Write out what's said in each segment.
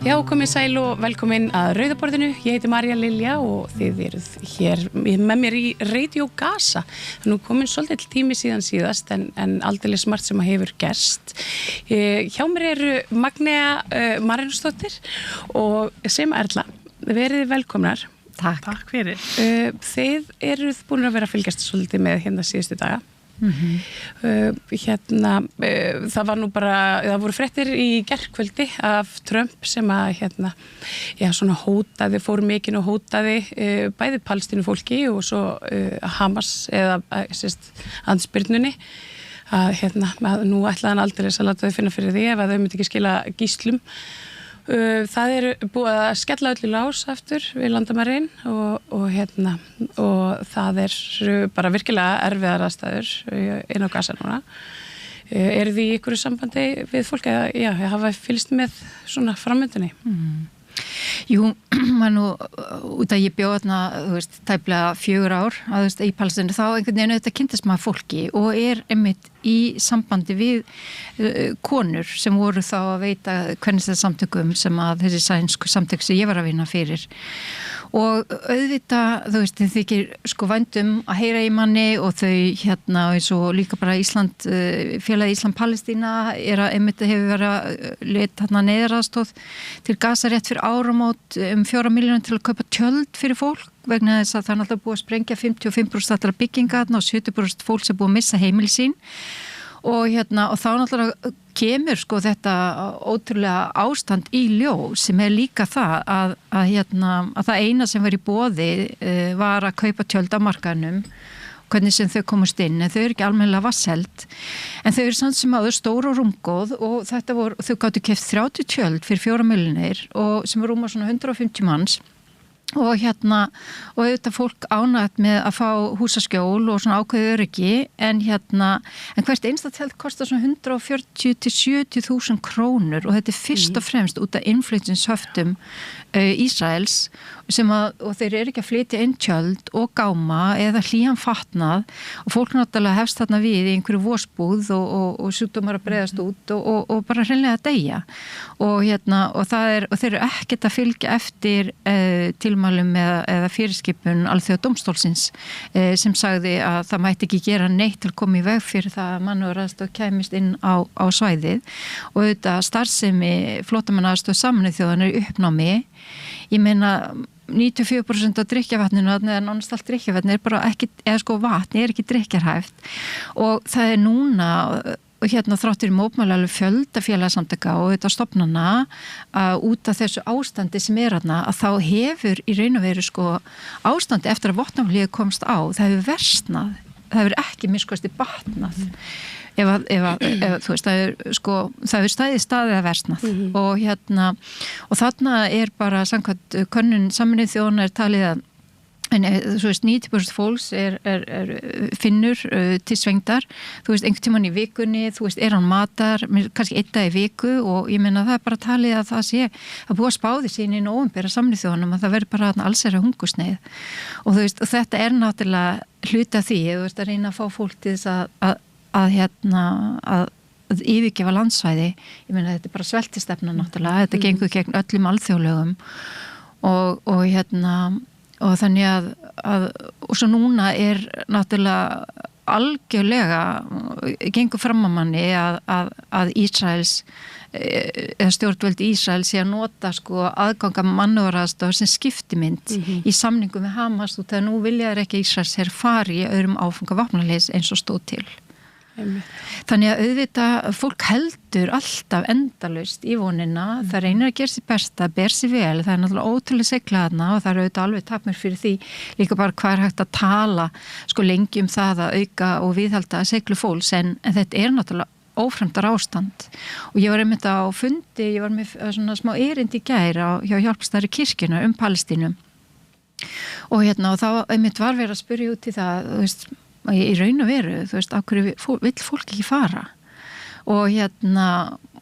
Já, komið sæl og velkomin að Rauðaborðinu. Ég heiti María Lilja og þið eruð hér með mér í Radio Gaza. Nú komin svolítið tími síðan síðast en aldeilis margt sem að hefur gerst. Hjá mér eru Magnea Marinósdóttir og Sema Erla. Verið velkomnar. Takk fyrir. Þið eruð búin að vera að fylgjast svolítið með hérna síðustu daga. Það var nú bara, það voru fréttir í gærkvöldi af Trump sem að svona hótaði, fór mikinn og hótaði bæði Palestínu fólki og svo Hamas eða andspyrnunni að nú ætlaði hann aldrei að láta þau finna fyrir því ef að þau myndi ekki skila gíslum. Það er búið að skella öll í lás aftur við landamærin og það er bara virkilega erfiðar aðstæður inn á Gaza núna. Eru þið í ykkur sambandi við fólk eða hafa fylgst með svona framöndunni? Jú, nú, út að ég bjó þarna, tæplega 4 ár í Palestínu, þá einhvern veginn auðvitað kynntist maður fólki og er einmitt í sambandi við konur sem voru þá að veita hvernig þetta samtökum sem að þessi sænsku samtök sem ég var að vinna fyrir. Og auðvitað, þið þykir vændum að heyra í manni og þau eins og líka bara Ísland, félagi Ísland-Palestína er að einmitt hefur verið að leta neyðaraðstoð til Gaza rétt fyrir áramót 4 milljónir til að kaupa tjöld fyrir fólk vegna þess að það er alltaf búið að sprengja 55% allra bygginga og 70% fólk sem búið að missa heimili sín. Og þá náttúrulega kemur þetta ótrúlega ástand í ljós sem er líka það að það eina sem var í boði var að kaupa tjöld á markaðnum, hvernig sem þau komast inn, en þau eru ekki almennilega vasselt, en þau eru samt sem áður stór og rúmgóð og þau gátu keypt 30 tjöld fyrir 4 milljónir og sem rúmar svona 150 manns. Og auðvitað fólk ánægt með að fá húsaskjól og svona ákveðið öryggi en hvert einstakt tjald kostar svona 140 til 70.000 krónur og þetta er fyrst og fremst út af innflytjendishöftum Ísraels og þeir eru ekki að flytja inn tjöld og gáma eða hlýjan fatnað og fólk náttúrulega hefst þarna við í einhverju vosbúð og sjúkdómar að breiðast út og bara hreinlega að deyja og þeir eru ekkert að fylgja eftir tilmælum eða fyrirskipun Alþjóðadómstólsins sem sagði að það mætti ekki gera neitt til að koma í veg fyrir það að mannúðaraðstoð kæmist inn á svæðið og auðvitað starfsemi flóttamannaaðstoð Sameinuðu þjóðanna er í uppnámi. Ég meina 94% af drykkjarvatninu eða nánast allt drykkjarvatni er bara ekki, vatni er ekki drykkjarhæft og það er núna og þráttur í mótmæli alveg fjölda félagasamtaka og þetta stofnana út af þessu ástandi sem er þarna að þá hefur í raun og veru ástandi eftir að vopnaflýið komst á, það hefur versnað, það hefur ekki minnst batnað. Ef það hefur staðið að versnað og þarna er bara samkvæmt könnun Sameinuðu þjóðanna er talið að 90% fólks er finnur til svengdar, einhvern tímann í vikunni, er hann matar, kannski 1 dag í viku og ég meina það er bara talið að það sé að búa spáði sín í nóvember Sameinuðu þjóðanum að það verður bara allsherjar hungursneyð og þetta er náttúrulega hluti af því, þú ert að reyna að fá fólk til þess að yfirgefa landsvæði, ég meina þetta er bara sveltistefna náttúrulega, þetta gengur gegn öllum alþjóðlögum og þannig að og svo núna er náttúrulega algjörlega gengur fram að manni að Ísraels eða stjórnvöld Ísraels sé að nota aðganga mannúðaraðstoð sem skiptimynd í samningum við Hamas og þegar nú vilja þeir ekki Ísraels her fari í öðrum áfanga vopnaleys eins og stóð til. Þannig að auðvitað fólk heldur alltaf endalaust í vonina, það reynir að gera sér besta, ber sér vel, það er náttúrulega ótrúlega segla þarna og það er auðvitað alveg tapmur fyrir því líka bara hvað er hægt að tala lengi það að auka og viðhalda seglu fólks en þetta er náttúrulega ófremdar ástand og ég var einmitt á fundi, ég var með svona smá erindi í gær hjá hjálpstæðri kirkjuna Palestínu og og þá einmitt var verið að spyrja út í það, í raun og veru, af hverju vill fólk ekki fara og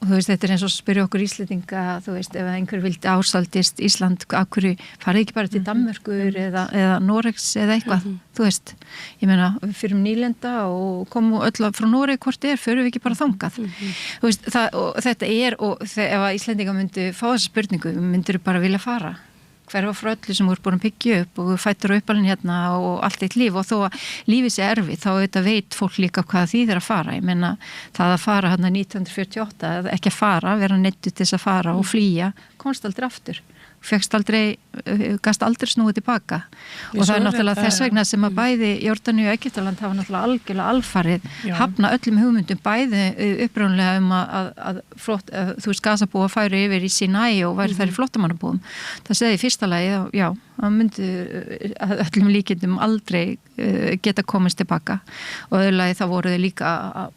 þú veist, þetta eins og spyrja okkur Íslendinga, þú veist, ef einhver vildi ásaldist Ísland, af hverju farið ekki bara til Danmerkur eða Noregs eða eitthvað, þú veist, ég meina, við fyrir nýlenda og komum öll frá Noreg hvort förum við ekki bara þangað. Þú veist, og þetta og ef að Íslendinga myndi fá þessa spurningu, myndir bara vilja fara. Hverfa frá öllu sem voru búin að byggja upp og fættur á uppalinn hérna og allt eitt líf og þó að lífið sé erfið þá auðvitað veit fólk líka hvað þýðir að fara. Ég meina það að fara hérna 1948, ekki að fara, vera neittu til þess að fara og flýja, komst aldrei aftur. Gast aldrei snúið tilbaka og það náttúrulega þess vegna sem að bæði Jórdaníu og Egyptaland hafa náttúrulega algjörlega alfarið hafna öllum hugmyndum bæði upprunalega að flott, þú veist Gazabúa færi yfir í Sinai og væri þær í flottamannabúum. Það segði í fyrsta lagi, já, það myndi öllum líkindum aldrei geta komist tilbaka og öðrulegi þá voru þau líka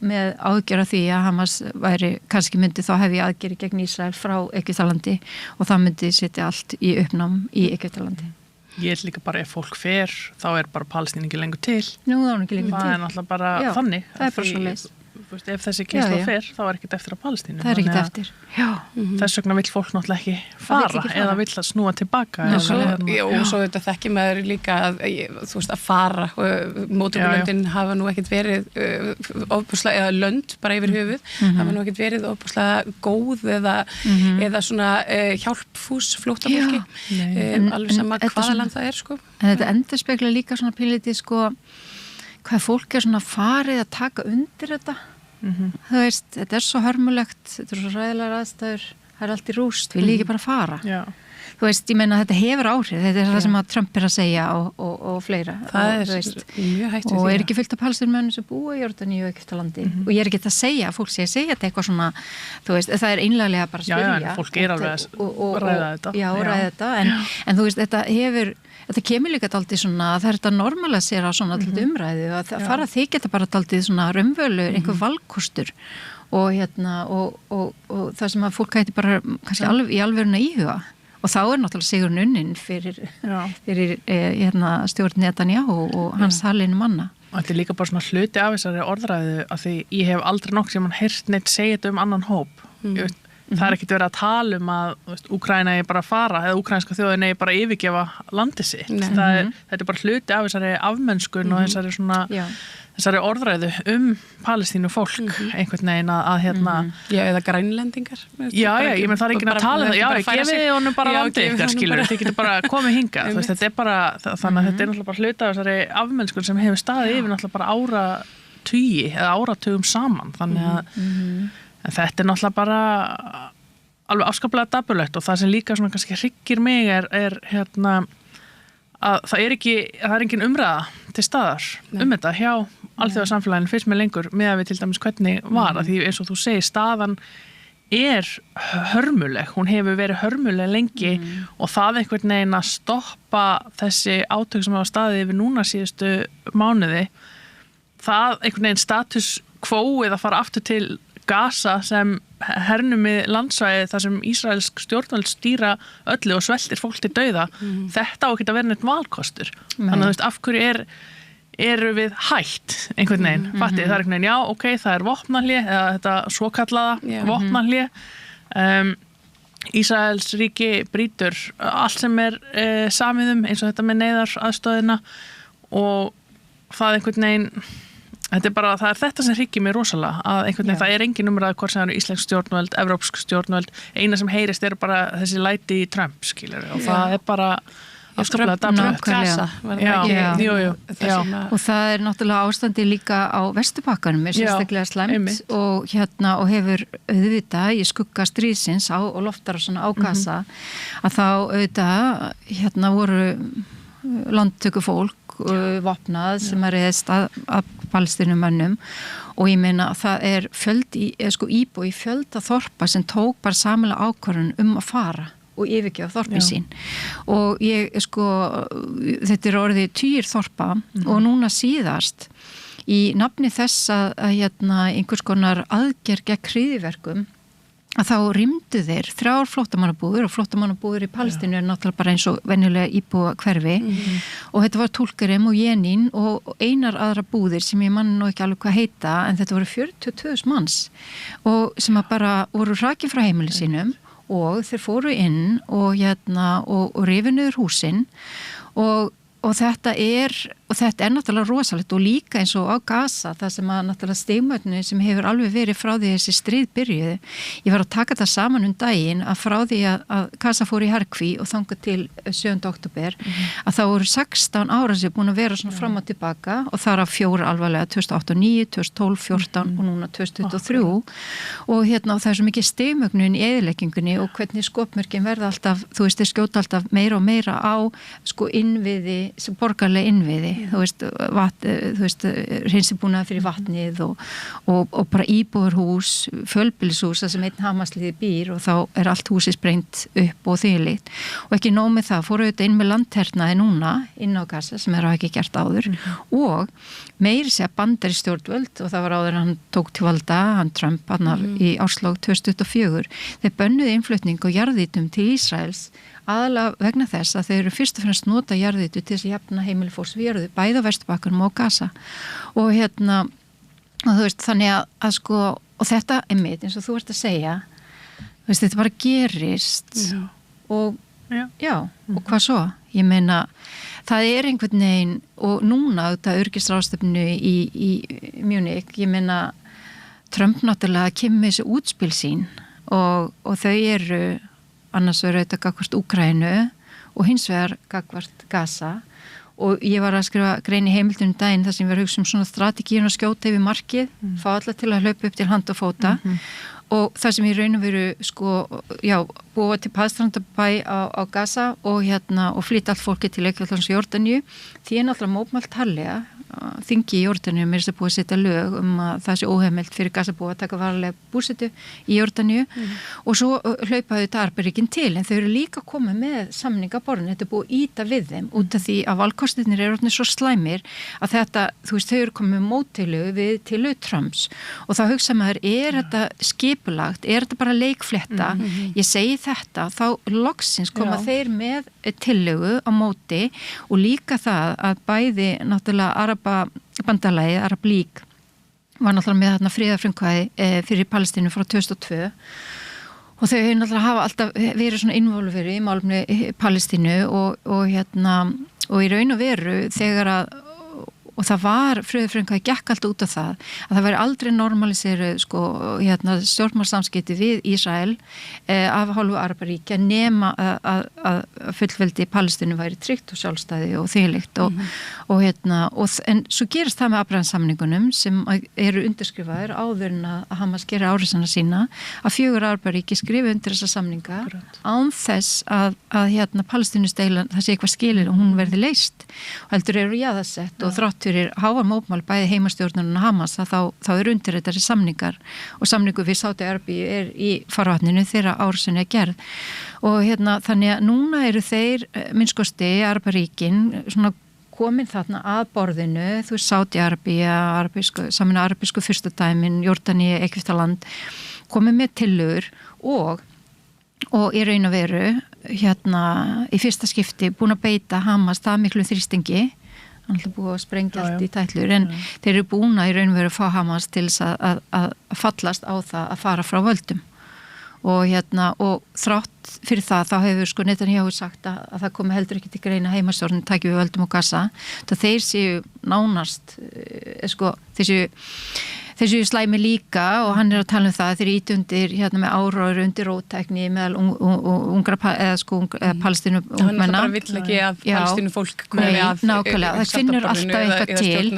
með ágjör af því að Hamas væri kannski myndi þá hefði aðgeri gegn Ísrael frá Egyptalandi og það myndi setja allt í uppnám í Egyptalandi. Ég held líka bara ef fólk fer þá bara Palestín ekki lengur til. Nú, það ekki lengur til. Það náttúrulega bara þannig. Það bara svo leys. Ef þessi kynslóð fer, þá ekkert eftir að Palestínu. Það ekkert eftir, já. Þess vegna vill fólk náttúrulega ekki fara eða vill að snúa tilbaka. Og svo þetta þekki maður líka að, þú veist, að fara. Móttökulöndin hafa nú ekkert verið ofbúslega, eða lönd bara yfir höfuð, hafa nú ekkert verið ofbúslega góð eða svona hjálpfús flóttafólki. Alveg sama hvaða land það sko. En þetta endurspeglar líka svona pínlítið sko hvað fólk svona farið að taka undir þetta. Þú veist, þetta svo hörmulegt, þetta svo ræðilegar aðstæður, það allt í rúst, við líka bara fara. Já. Þú veist, ég meina þetta hefur áhrif, þetta það sem að Trump að segja og fleira. Það mjög hægt við því. Og ekki fylgt af Palestínumönnum sem búa í Jórdaníu og Egyptalandi. Og ég ekki að segja, fólk sé að segja þetta eitthvað svona, þú veist, það einlæglega bara að spyrja. Já, en fólk alveg að ræða þetta. Já, ræða þetta, en þú veist, þetta kemur líka daldið svona, það þetta normalisera svona alltaf umræðu og það fara þig geta bara daldið svona raunvölu, einhver valkostur og það sem að fólk hætti bara kannski í alvöruna íhuga og þá náttúrulega sigurinn unnin fyrir stjórn Netanyahu og hans halinu manna. Og þetta líka bara svona hluti af þessari orðræðu að því ég hef aldrei nokkuð sem hann heyrt neitt segja þetta annan hóp. Það ekkert verið að tala að Úkraína bara að fara eða úkraínska þjóðin bara að yfirgefa landið sitt. Þetta bara hluti af þessari afmennskun og þessari svona þessari orðræðu Palestínu fólk einhvern veginn að Já, eða grænlendingar. Já, ég menn það enginn að tala það. Já, gefið honum bara landið ykkar, skilur. Þið getur bara komið hingað. Þetta bara, þannig að þetta náttúrulega bara hluti af þessari afmennskun sem hefur staðið yfir náttúrulega bara áratugi eða áratugum saman. Þannig að en þetta náttúrulega bara alveg afskaplega dapurlegt og það sem líka svona kannski hryggir mig er að það er engin umræða til staðar þetta hjá alþjóðasamfélaginu fyrst með lengur með að við til dæmis hvernig var að því eins og þú segir staðan hörmuleg, hún hefur verið hörmuleg lengi og það einhvern veginn að stoppa þessi átök sem hafa staðið yfir núna síðustu mánuði það einhvern veginn status quo eða fara aftur til Gaza sem hernumið landsvæði þar sem Ísraelsk stjórnvöld stýra öllu og sveltir fólk til dauða þetta á ekki að vera neitt valkostur þannig að þú veist af hverju eru við hætt einhvern veginn fattið það einhvern veginn já ok það vopnahlé eða þetta svokallaða vopnahlé Ísraels ríki brýtur allt sem samið eins og þetta með neyðaraðstöðina og það einhvern veginn þetta bara, það þetta sem hryggir mig rosalega að einhvern veginn, það engin umræða hvort sem það íslensk stjórnvöld, evrópsk stjórnvöld eina sem heyrist bara þessi læti í Trump skilur og það bara afskaplega dapurlegt og það náttúrulega ástandi líka á Vesturbakkanum sérstaklega slæmt og hefur auðvitað í skugga stríðsins og loftar og svona á Gaza að þá auðvitað voru landtöku fólk vopnað sem reyðist að Palestínumönnum og ég meina að það íbúi fjölda þorpa sem tók bara sameiginlega ákvörðun að fara og yfirgefa þorpin sín og þetta orðið 10 þorpa og núna síðast í nafni þess að einhvers konar aðgerð gegn hryðjuverkum að þá rýmdu þeir 3 flóttamannabúðir og flóttamannabúðir í Palestínu er náttúrulega bara eins og venjulega íbúa hverfi og þetta var Tulkarem og Jenin og einar aðra búðir sem ég man nú ekki alveg hvað heita en þetta voru 42.000 manns og sem að bara voru hrakin frá heimili sínum og þeir fóru inn og og rifu niður húsin og þetta er náttúrulega rosalegt og líka eins og á Gaza það sem að náttúrulega stigmögnu sem hefur alveg verið frá því þessi stríð byrjuði ég var að taka það saman daginn að frá því að Gaza fór í herkví og þangað til 7. október að þá voru 16 ára sem búin að vera svona fram og tilbaka og þar af 4 alvarlega 2008 og 9, 2012, 14 og núna 2023 og og það er svo mikið stigmögnun í eyðileggingunni og hvernig skopmörkin verða alltaf, þú veist, þeir skjóta alltaf meira og meira á sko innviði, borgarlega innviði þú veist, hreinsibúnað fyrir vatnið og bara íbúðarhús, fjölbýlishús það sem einn Hamasliði býr og þá er allt húsið sprengt upp og þvílíkt og ekki nóg með það, fóru auðvitað inn með landhernaði núna, inn á Gaza sem ekki gert áður og meiri segja bandar í stjórnvöld og það var áður hann tók til valda, hann Trump í árslók 2024 þeir bönnuði innflutning og jarðítum til Ísraels aðalega vegna þess að þeir eru fyrst og fremst nota jarðítu til þess að jafna heimili fólks við jörðu, bæði á Vesturbakkanum og Gaza og og þú veist, þannig að sko og þetta er mitt, eins og þú ert að segja þú veist, þetta bara gerist og og hvað svo? Ég meina, það er einhvern veginn og núna þetta öryggisráðstefnu í Munich, ég meina Trump náttúrulega kemur með þessi útspil sín og þau eru annars verður þetta gagvart Úkraínu og hins vegar gagvart Gaza og ég var að skrifa grein í heimildunum daginn þar sem við hugsa svona strategíun og skjóta yfir markið, fá alla til að hlaupa upp til hand og fóta og það sem ég raun og veru sko, búa til Paðstrandabæ á Gaza og og flytta allt fólki til Leikvallans Jórdaníu því náttúrulega mótmælt harðlega þingi í Jórdaníu mér er búið að setja lög að það sé óheimilt fyrir Gaza búið að taka varlega búsetu í Jórdaníu og svo hlaupaðu þetta Arabríkin til en þau eru líka komið með samningaborðin þetta er búið íta við þeim út af því að valkostirnir eru orðnir svo slæmir að þetta, þú veist, þau eru komið móttilögu við til Trumps og þá hugsa maður, er þetta skipulagt, er þetta bara leikflétta ég segi þetta, þá loksins koma þeir með tillögu á móti og líka það að bæði náttúrulega bandalagið, Arab League var náttúrulega með þarna friðarfrumkvæði fyrir Palestínu frá 2002 og þau hefur náttúrulega hafa alltaf verið svona involverið í málumni Palestínu og í raun og veru þegar og það var friðarfrumkvæði gekk allt út af það að það væri aldrei normaliseru sko, stjórnmálsamskipti við Ísrael af hálfu Araparíkja nema að fullveldi Palestínu væri tryggt og sjálfstæði og þvílíkt en svo gerist það með Abrahamssamningunum sem eru undirskrifaðir áður en að Hamas gera árisana sína að 4 Araparíki skrifa undir þessa samninga án þess að Palestínusteilan það sé eitthvað skilir og hún verði leyst og heldur eru jaðarsett og þrátt fyrir háar mótmál bæði heimastjórnarinn og Hamas að þá er undir þetta samningar og samningu við Sádi-Arabíu er í farvatninu þeirra ársinni gerð og þannig að núna eru þeir minnskosti Araparíkin svona komin þarna að borðinu þú veist Sádi-Arabíu saman arabísku fyrstadæmin, Jórdaníu, Egyptaland komin með tillögur og í raun og veru í fyrsta skipti búin að beita Hamas það miklu þrýstingi hann er búið að sprengja allt í tætlur en þeir eru búin að í raun og veru fá Hamas til þess að fallast á það að fara frá völdum og þrátt fyrir það þá hefur sko Netanyahu sagt að það komi heldur ekki til greina heimastjórnin taki við völdum á Gaza það þeir séu nánast sko þeir séu slæmi líka og hann er að tala það þeir íti undir með áróður undir róttækni meðal ungra Palestínu ungmenna hann er bara vill ekki að Palestínu fólk komi að nákvæmlega, það finnur alltaf eitthvað til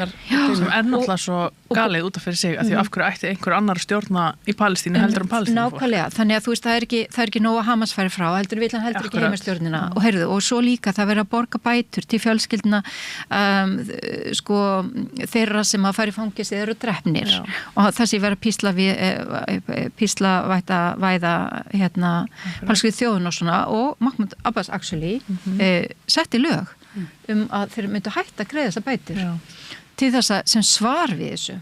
sem er náttúrulega svo galið út af fyrir sig að því af hverju ætti einhver annar stjórna í Palestínu heldur Palestínu fólk nákvæmlega, þannig að þú veist það er ekki nóg að Hamas færi frá, heldur ekki heimastjórnina og heyrðu, og svo líka það verið að borga bætur til fjölskyldna þeirra sem að fara í fangis eða eru drefnir og það sé verið að písla væða palestínsku þjóðun og svona og Mahmoud Abbas actually setti lög að þeir myndu hætta að greiða þessa bætur til þess að sem svar við þessu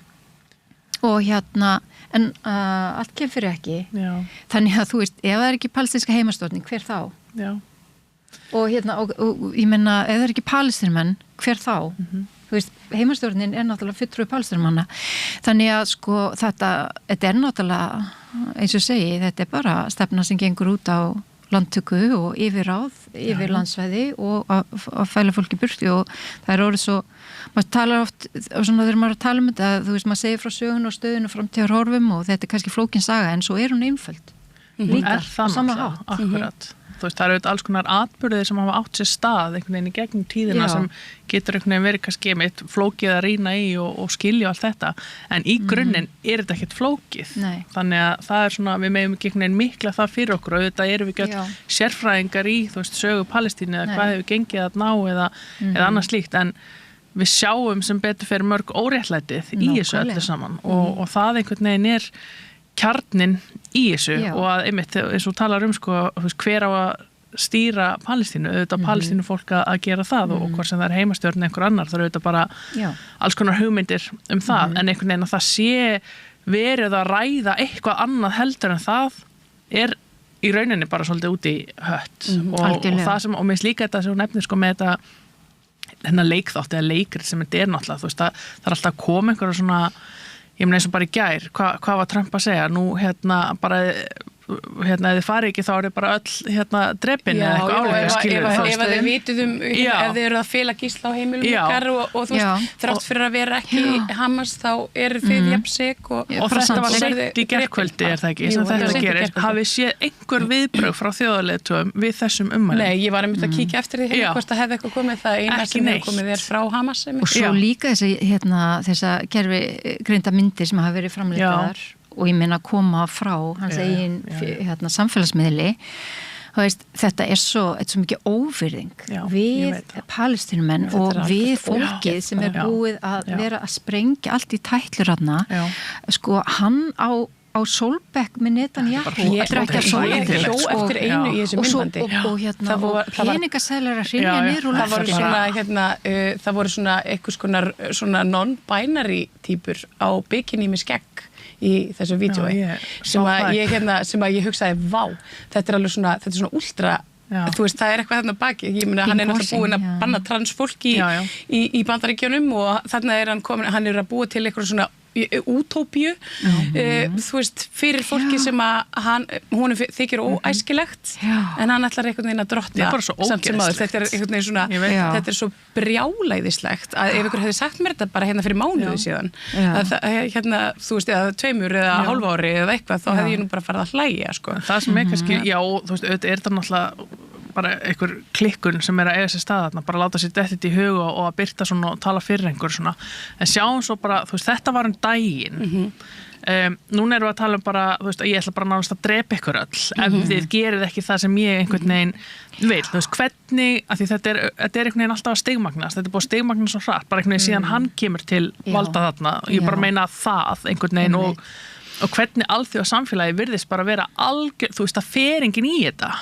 og en allt kemur fyrir ekki. Já. Þannig að þú veist, ef það ekki palestinska heimastjórnin, hver þá? Já. Og og ég meina, ef það ekki palestinmenn, hver þá? Þú veist, heimastjórnin náttúrulega fulltrúi palestinmanna. Þannig að sko þetta náttúrulega, eins og segi, þetta bara stefna sem gengur út á landtöku og yfirráð, yfir landsvæði og að fæla fólki burti og það orðið svo, maður talar oft svona þegar maður talar þetta, þú veist, maður segir frá sögun og stöðun og framtíðar horfum og þetta kannski flókin saga en svo hún einföld líka, sama hátt. Akkurat. Þú veist, það eru alls konar atburðir sem hafa átt sér stað einhvern veginn í gegnum tíðina sem getur einhvern veginn verið kannski mitt flókið að rýna í og skilja allt þetta en í grunninn þetta ekkert flókið. Nei. Þannig að það svona, við megum ekki einhvern veginn mikla það fyrir okkur og auðvitað erum við ekki sérfræðingar í, þú veist, sögu Palestínu eða hvað hefur gengið að ná eða annað slíkt en við sjáum sem betur fyrir mörg óréttlætið í þessu öllu saman og það einhvern veginn kjarnin í þessu og að einmitt eins og talar sko, hver á að stýra Palestínu, auðvitað Palestínu fólk að gera það og hvort sem það heimastjórn einhver annar, það auðvitað bara alls konar hugmyndir það en einhvern veginn að það sé verið að ræða eitthvað annað heldur en það í rauninni bara svolítið út í hött og það sem, og mér slíka þetta sem hún nefnir sko með þetta leikþátt eða leikrit sem þetta náttúrulega, þú veist það er alltaf að koma einhverja svona ég meina eins og bara í gær, hvað var Trump að segja? Nú, bara, ef þið farið ekki þá bara öll drepin eða eitthvað álega skilur. Ef þið vitið ef þið eru að fela gísla á heimilum ykkar og þú veist, þrátt fyrir að vera ekki Hamas, þá eru þið jafnsig og þetta var seint í gærkvöldi, það ekki? Sem þetta gerist. Hafið séð einhver viðbrögð frá þjóðarleiðtogum við þessum ummælum? Nei, ég var einmitt að kíkja eftir því hvort það hefði eitthvað komið það eina sem hefði komið frá Hamas. Og svo líka þessa gervigreinda myndir sem hafa verið framleitaðar og ég meina að koma frá hans eigin samfélagsmiðli þú veist, þetta er svo mikið óvirðing við palestínumenn og við fólkið sem búið að vera að sprengja allt í tætlur þarna sko, hann á Solbekk með Netanyahu að drekja sóladrykk eftir einu í þessu myndbandi og peningaseðlar að hrynja niður úr loftinu. Það voru svona einhvers konar svona non-binary týpur á bikini með skegg í þessu vídeói sem að ég hugsaði vá, þetta er alveg svona, þetta er svona ultra þú veist, það er eitthvað þarna baki ég meina, hann er náttúrulega búinn að banna transfólk í Bandaríkjunum og þarna er hann er að búa til eitthvað svona útópíu þú veist, fyrir fólki sem að hún þykir óæskilegt en hann ætlar einhvern veginn að drottna samt sem áður, þetta er einhvern veginn svona þetta er svo brjálæðislegt að ef ykkur hefði sagt mér þetta bara hérna fyrir mánuði síðan að hérna, þú veist, eða 2 eða hálfa ári eða eitthvað, þá hefði ég nú bara farið að hlæja sko. Það sem er kannski, þú veist, auðvitað er það náttúrulega bara einhver klikkun sem að eiga sér stað bara láta sér þetta í huga og að byrta svona og tala fyrir einhver svona en sjáum svo bara, þú veist, þetta var daginn núna erum við að tala bara, þú veist, ég ætla bara nánast að drepa ykkur öll ef þið gerið ekki það sem ég einhvern veginn vil, þú veist, hvernig af því þetta er einhvern veginn alltaf að stigmagnast þetta er búið að stigmagnast svo hratt, bara einhvern veginn síðan hann kemur til valda þarna, ég bara meina það einhvern veginn og hvernig alþjóðasamfélagi virðist bara vera algjör, þú veist, það fer enginn í þetta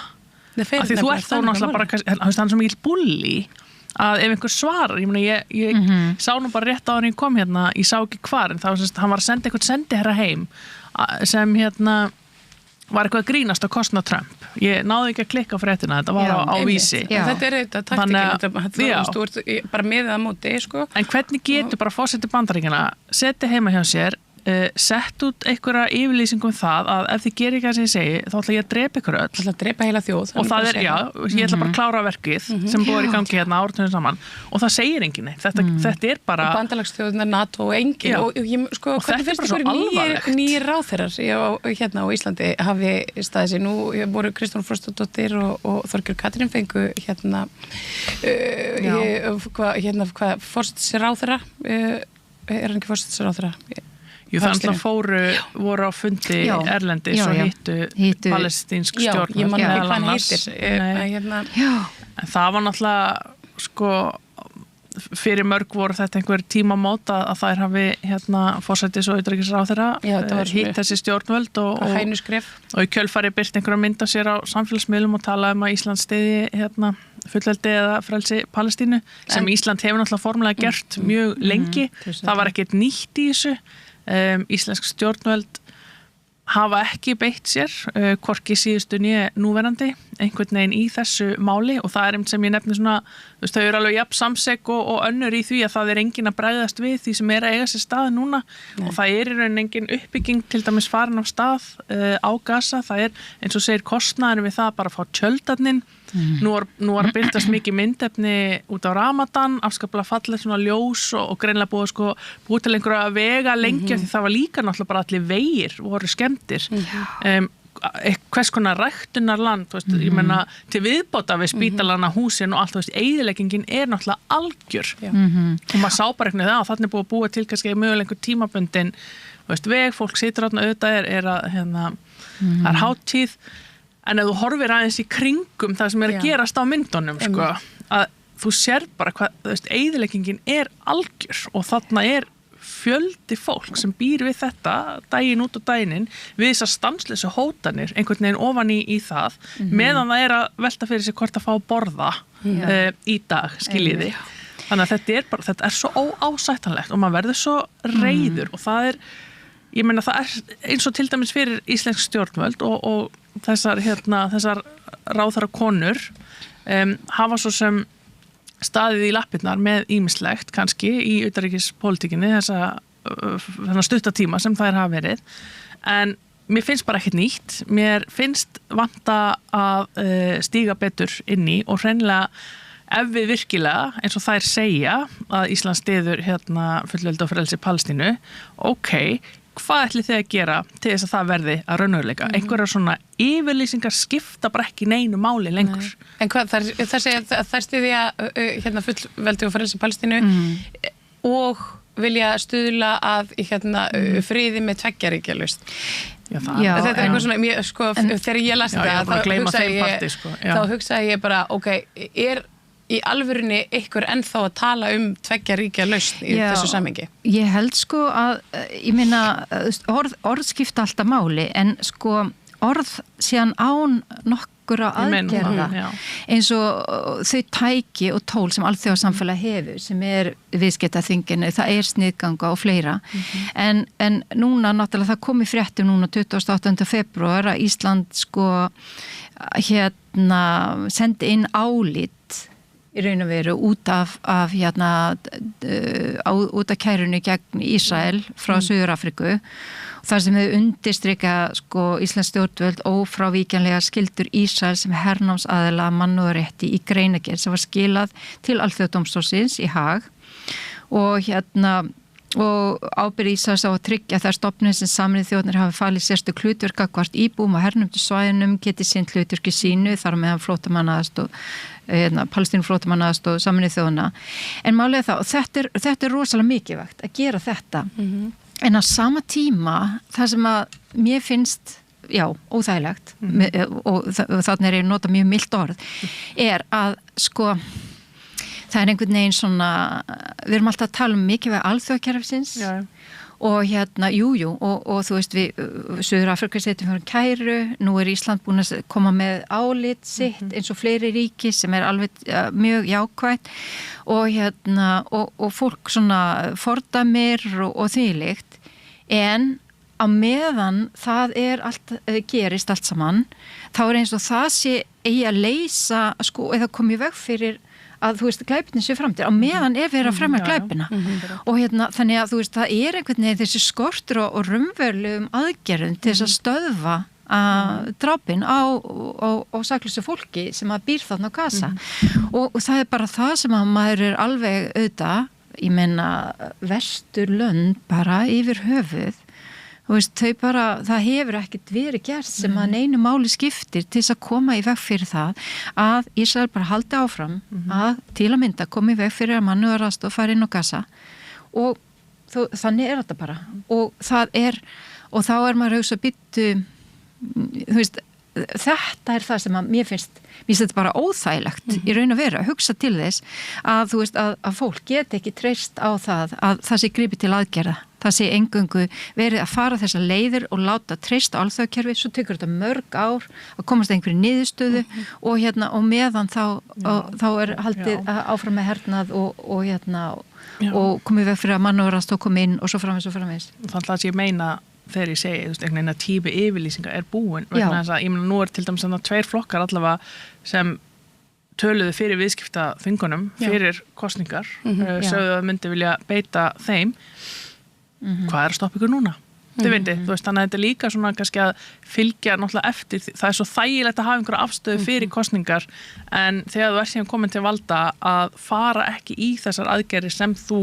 af því þú ert þá náttúrulega bara hann sem ég bulli að ef einhver svarar, ég meina ég sá nú bara rétt á hann ég kom hérna, ég sá ekki hvar en þá hann var að senda einhvern sendiherra heim sem var eitthvað að grínast á kostnað Trump ég náði ekki að klikka á fréttina, þetta var á vísi þetta er þetta taktíkin þú ert bara með það móti sko. En hvernig getur bara fórseti Bandaríkjanna setja heima hjá sér sett út einhverja yfirlýsingum það að ef þið gerir ekki að sem ég segi þá ætla ég að drepa ykkur öll Það ætla að drepa heila þjóð og það er, ég ætla bara að klára verkið sem búið í gangi hérna áratunum saman og það segir enginn neitt, þetta er bara og bandalagsþjóðunar NATO og enginn og sko, hvernig finnst ykkur nýjir ráðherrar hérna á Íslandi hafi staðið sér, nú voru Kristrún Frostadóttir og Þorgerður Katrín fengu hvað forsætisráðherra hann ekki forsætisráðherra Jú, það voru á fundi erlendis og hittu palestínsk stjórnvöld. Ég man ekki hvað hann heitir. En það var náttúrulega, sko, fyrir mörg voru þetta einhver tímamót að þær hafi forsætis- og utanríkisráðherra hitt þessi stjórnvöld og í kjölfari birt einhverja mynd af sér á samfélagsmiðlum og tala að Ísland styðji fullveldi eða frelsi Palestínu sem Ísland hefur náttúrulega formulega gert mjög lengi. Það var ekkert nýtt í þessu Íslensk stjórnvöld hafa ekki beitt sér, hvorki síðustu né núverandi, einhvern veginn í þessu máli og það einmitt sem ég nefni svona, þau eru alveg jafn samsek og önnur í því að það engin að bregðast við því sem að eiga sér stað núna og það í raun engin uppbygging til dæmis farin af stað á Gaza, það eins og segir kostnaðurinn við það bara að fá tjöldarnin. Nú var að byrtast mikið myndefni út á Ramadan, afskaplega fallið svona ljós og greinilega búið til einhverja vega lengja því það var líka náttúrulega bara allir vegir voru skemmtir. Hvers konar ræktunarland, ég meina til viðbóta við spítalana, húsin og allt, eyðileggingin náttúrulega algjör og maður sá bara eitthvað það og þannig búið að búa til kannski mögulega einhver tímabundin veg, fólk situr þarna auðvitað að það hátíð. En ef þú horfir aðeins í kringum það sem að gerast á myndunum, að þú sér bara hvað, eyðileggingin algjör og þarna fjöldi fólk sem býr við þetta daginn út og daginn inn við þessar stanslausu hótanir, einhvern veginn ofan í það, meðan það að velta fyrir sig hvort að fá að borða í dag, skiljiði. Þannig að þetta svo óásættanlegt og maður verður svo reiður og það ég meina það eins og til dæmis fyrir íslensk stjórnvöld og þessar ráðherra konur hafa svo sem staðið í lappirnar með ýmislegt kannski í utanríkispólitíkinni þennan stuttatíma sem þær hafa verið en mér finnst bara ekkert nýtt mér finnst vanta að stíga betur inn í og hreinlega ef við virkilega eins og þær segja að Ísland styður fullveldi og frelsi Palestínu hvað ætlið þið að gera til þess að það verði að raunveruleika? Einhverjar svona yfirlýsingar skipta bara ekki neinu máli lengur. En hvað, það segja að það styðja fullveldi og frelsi Palestínu og vilja stuðla að friði með tveggjaríkjalausn. Þetta eitthvað svona, þegar ég las þetta, þá hugsaði ég bara, í alvörunni ykkur ennþá að tala tveggja ríkja lausn í þessu samhengi? Ég held að, ég meina, orð skipta alltaf máli, en orð síðan án nokkura aðgerða, eins og þau tæki og tól sem alþjóðasamfélag hefur, sem viðskiptaþinginu, það sniðganga og fleira, en núna náttúrulega það kom í fréttum núna 28. febrúar að Ísland sendi inn álit í raun og veru út af kærunni gegn Ísrael frá Suður-Afríku þar sem þau undirstrika Íslands stjórnvöld ófrávíkjanlega skyldur Ísrael sem hernámsaðila mannúðarrétti í greinargerð sem var skilað til Alþjóðadómstólsins í Haag og ábyrgð Ísraels á að tryggja þær stofnun sem Sameinuðu þjóðirnar hafi falið sérstök hlutverk gagnvart íbúum og hernumdu svæðunum geti sinnt hlutverki sínu þar meðan flóttamannaaðstoð Palestínu flóttamannaaðstoð Sameinuðu þjóðanna. En málið það, og þetta rosalega mikilvægt að gera þetta. En á sama tíma, það sem að mér finnst, óþægilegt, og þannig ég nota mjög milt orð, að það einhvern veginn svona, við erum alltaf að tala mikilvæg alþjóðakerfisins og og þú veist við Suður-Afríka setjum fyrir kæru, nú Ísland búin að koma með álit sitt eins og fleiri ríki sem alveg mjög jákvætt og fólk svona fordæmir og þvílíkt en á meðan það allt gerist allt saman, þá eins og það sé eigi að leysa eða komið veg fyrir að þú veist glæpinni sé framtíð á meðan verið að fremja glæpina og þannig að þú veist það einhvern veginn þessi skortur og raunverulegum aðgerðum til þess að stöðva drápin á saklausu fólki sem að býr þarna á Gaza og það bara það sem að maður alveg auðvitað, ég meina Vesturlönd bara yfir höfuð þú veist, það hefur ekkert verið gert sem að neinu máli skiptir til þess að koma í veg fyrir það að Ísrael bara haldi áfram að til að mynda komi í veg fyrir að mannúðaraðstoð fari inn á Gaza og þannig þetta bara og þá maður hugsa býttu þú veist, þetta það sem að mér finnst þetta bara óþægilegt í raun og veru að hugsa til þess að þú veist að fólk geti ekki treyst á það að það sé gripið til aðgerða það sé eingöngu verið að fara þessar leiðir og láta treysta á alþjóðakerfi svo tekur þetta mörg ár að komast að einhverju niðurstöðu og meðan þá haldið áfram með hernað og og komið veg fyrir að mannúðarast og komið inn og svo framvegis. Þannig að ég meina þegar ég segi, einhvern veginn að tími yfirlýsinga búin, vegna þess að ég meina nú til dæmis þannig að 2 flokkar allavega sem töluðu fyrir viðskiptaþvingunum fyrir kosningar, sögðu að myndi vilja beita þeim. Hvað að stoppa ykkur núna? Þið veitir, þú veist, þannig að þetta líka svona kannski að fylgja náttúrulega eftir, það svo þægilegt að hafa einhverja afstöðu fyrir kosningar en þegar þú síðan komin til valda að fara ekki í þessar aðgerðir sem þú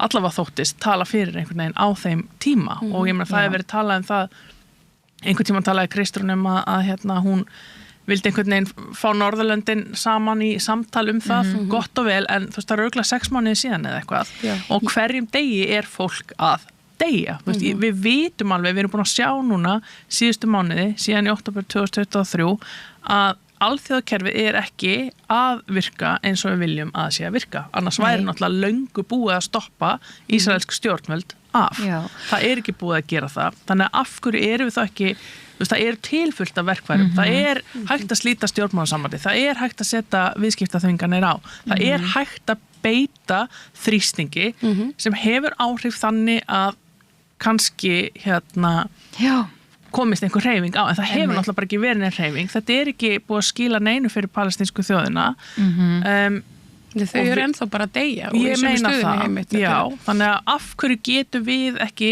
allavega þóttist tala fyrir einhvern veginn á þeim tíma og ég meina það hefur verið talað það, einhvern tíma talaði Kristrún að hún vildi einhvern veginn fá Norðurlöndin saman í samtal það, gott og vel, en þú veist, það eru örugglega 6 mánuði síðan eða eitthvað og hverjum degi fólk að deyja, við vitum alveg, við erum búin að sjá núna síðustu mánuði, síðan í október 2023 að alþjóðakerfið ekki að virka eins og við viljum að sé að virka, annars væri náttúrulega löngu búið að stoppa ísraelsk stjórnvöld af. Það ekki búið að gera það, þannig að af hverju erum við þá ekki, það tilfullt af verkfærum, það hægt að slíta stjórnmálasambandi, það hægt að setja viðskiptaþvinganir á, það hægt að beita þrýstingi sem hefur áhrif þannig að kannski komist einhver hreyfing á, en það hefur náttúrulega bara ekki verið neinn hreyfing, þetta ekki búið að skila neinu fyrir palestínsku þjóðina. Þau eru ennþá bara að deyja og ég meina það, heimitt, þannig að af hverju getum við ekki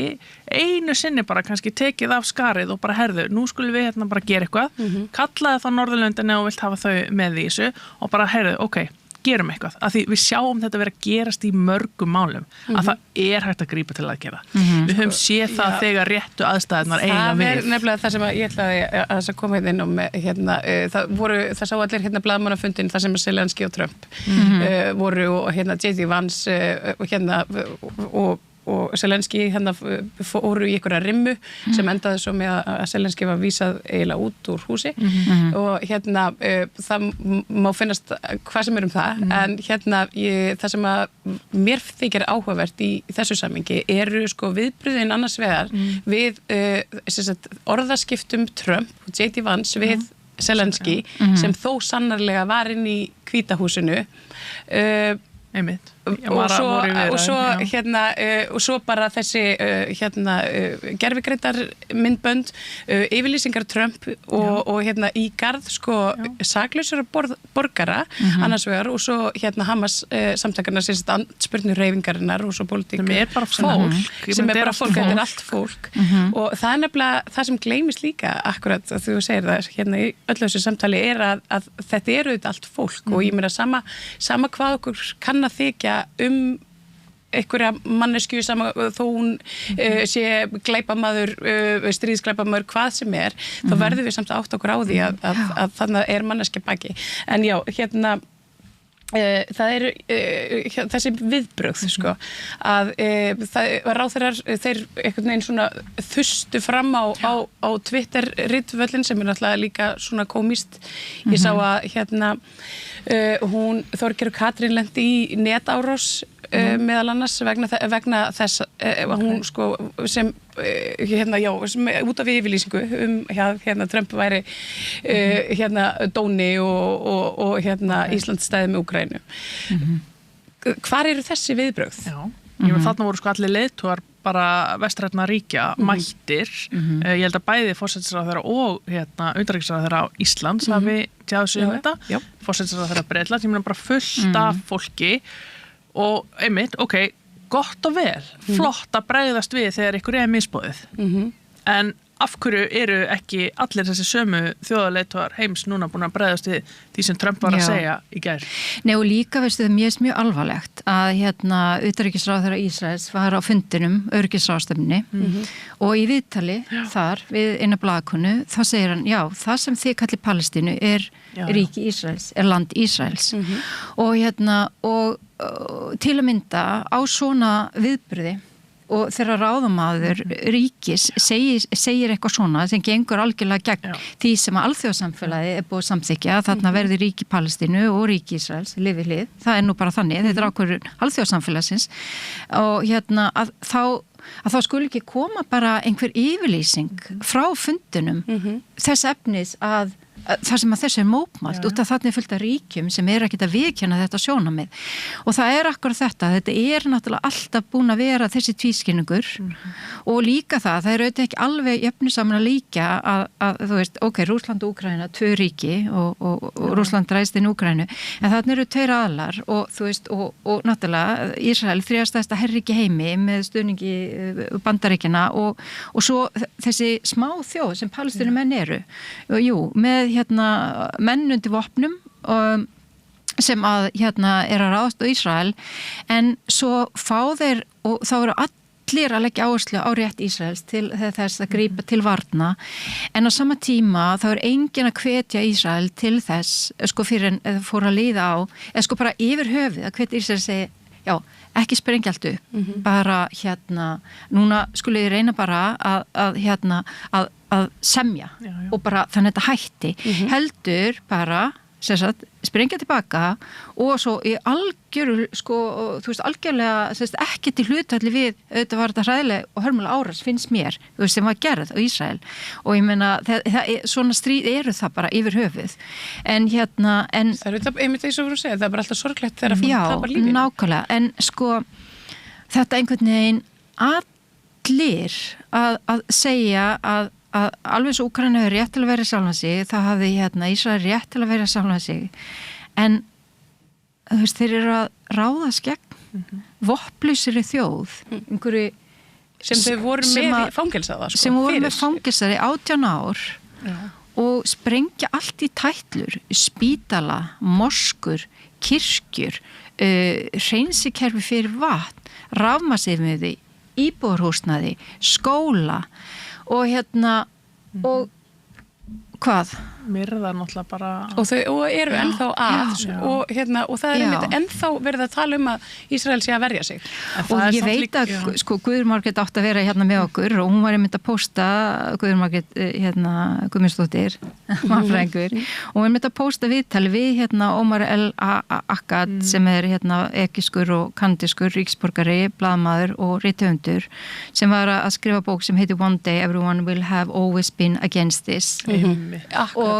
einu sinni bara kannski tekið af skarið og bara herðu, nú skulum við bara gera eitthvað, kallaði það Norðurlöndin og vilt hafa þau með í þessu og bara herðu, ok, gerum eitthvað, af því við sjáum þetta vera að gerast í mörgum málum, að það hægt að grípa til að gera. Við höfum séð það þegar réttu aðstæðunar eiga við. Það nefnilega það sem ég ætlaði að koma inn og það sá allir blaðamannafundin þar sem Zelenski og Trump voru og J.D. Vance og Zelenski fóru í einhverja rimmu sem endaði svo með að Zelenski var vísað eiginlega út úr húsi og það má finnast hvað sem það en það sem að mér þykir áhugavert í þessu samhengi eru viðbröðin annars vegar við orðaskiptum Trump og J.D. Vance við Zelenski sem þó sannarlega var inn í Hvíta húsinu einmitt. Og svo bara þessi gervigreitar myndbönd, yfirlýsingar Trump og í garð saklausara borgara annars vegar og svo Hamas samtakarnar spurningur hreyfingarinnar og svo pólitík sem bara fólk sem bara fólk, þetta allt fólk og það nefnilega það sem gleymist líka akkurat að þú segir það í öllu þessu samtali að þetta eru þetta allt fólk og ég meina sama hvað okkur kann að þykja einhverja mannesku sama þó hún sé glæpamaður, stríðsglæpamaður hvað sem þá verðum við samt átt okkur á því að þannig manneskja baki en já, það eru þessi viðbrögð að ráðherrar þeir einhvern veginn svona þustu fram á Twitter ritvöllin sem náttúrulega líka svona komist ég sá að Þorgeir og Katrín lendi í netárás meðal annars vegna þess hún sem út af yfirlýsingu Trump væri dóni og Ísland stæði með Úkraínu. Hvar eru þessi viðbrögð? Þarna voru allir leiðtogar bara vestrænna ríkja mættir. Ég held að bæði forsætisráðherra og utanríkisráðherra á Íslands hafi tjáð sig þetta. Forsætisráðherra Bretlands, ég meina bara fullt af fólki og einmitt, ok, gott og vel, flott að bregðast við þegar ykkur misboðið. En af hverju eru ekki allir þessi sömu þjóðarleiðtogar heims núna búin að bregðast við því sem Trump var að segja í gær? Nei og líka veistu það mjög alvarlegt að utanríkisráðherra Ísraels var á fundinum öryggisráðstefnunni og í viðtali þar við eina blaðakonu þá segir hann, já, það sem þið kallir Palestínu ríki Ísraels, land Ísraels og til að mynda á svona viðburði og þegar ráðamaður ríkis segir eitthvað svona sem gengur algjörlega gegn því sem að alþjóðsamfélagi búið að samþykja þarna verði ríki Palestínu og ríki Ísraels lifi hlið, það nú bara þannig þetta ákvörðun alþjóðsamfélagsins og að þá skuli ekki koma bara einhver yfirlýsing frá fundunum þess efnis að þar sem að þessu mótmælt út af þannig fullt af ríkjum sem ekkert að viðkenna þetta sjónarmið og það akkurat þetta náttúrulega alltaf búin að vera þessi tvískinningur og líka það auðvitað ekki alveg jöfnusaman að líka að þú veist, ok, Rússland og Úkraína 2 ríki og Rússland ræðst inn Úkraínu, en þarna eru 2 aðlar og þú veist, og náttúrulega Ísrael 3. stærsta herríki heimi með stuðningi Bandaríkjanna og svo þessi smá þjóð sem Palestínumenn eru með menn undir vopnum sem að er að ráðast á Ísrael en svo fá þeir og þá eru allir að leggja áherslu á rétt Ísraels til þess að grípa til varna en á sama tíma þá enginn að hvetja Ísrael til þess fyrir en eða fór að líða á eða bara yfir höfuð að hvetja Ísrael segi já, ekki sprengja allt upp bara núna skulle ég reyna bara að semja og bara þannig að þetta hætti heldur bara sprengja tilbaka og svo í algjöru þú veist algjörlega ekki til hlutalli við auðvitað var þetta hræðileg og hörmulega árás finnst mér þú veist sem var gerð á Ísrael og ég meina svona stríð eru það bara yfir höfuð en það er þetta einmitt eins og þú segir það er bara alltaf sorglegt þegar fólk tapar lífinu nákvæmlega en þetta einhvern veginn allir að segja að alveg svo Úkraína hefur rétt til að vera sjálfan sig það hafði Ísrael rétt til að vera sjálfan sig en þú veist þeir eru að ráðast gegn vopnlausri þjóð einhverju sem þau voru með fangelsaða sem voru með fangelsaði 18 ár og sprengja allt í tætlur spítala, moskur kirkjur hreinsikerfi fyrir vatn rafmagnsviðmiði, íbúðarhúsnæði skóla og og hvað? Myrða náttúrulega bara og þau eru ennþá og það er einmitt ennþá verið að tala að Ísrael sé að verja sig og ég veit að Guðrún Margrét átti að vera með okkur og hún var einmitt að pósta Guðrún Margrét Guðmundsdóttir mannfræðingur og einmitt að pósta viðtali við Omar El Akkad sem er ekiskur og kanadískur ríkisborgari, blaðamaður og rithöfundur sem var að skrifa bók sem heitir One Day Everyone Will Have Always Been Against This og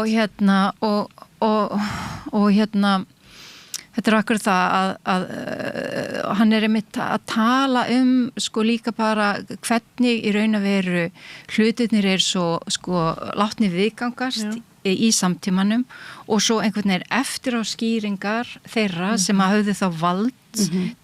þetta er akkur það að hann er einmitt að tala líka bara hvernig í raun að veru hlutirnir svo látni viðgangast í samtímanum og svo einhvern veginn eftir á skýringar þeirra sem að höfðu þá vald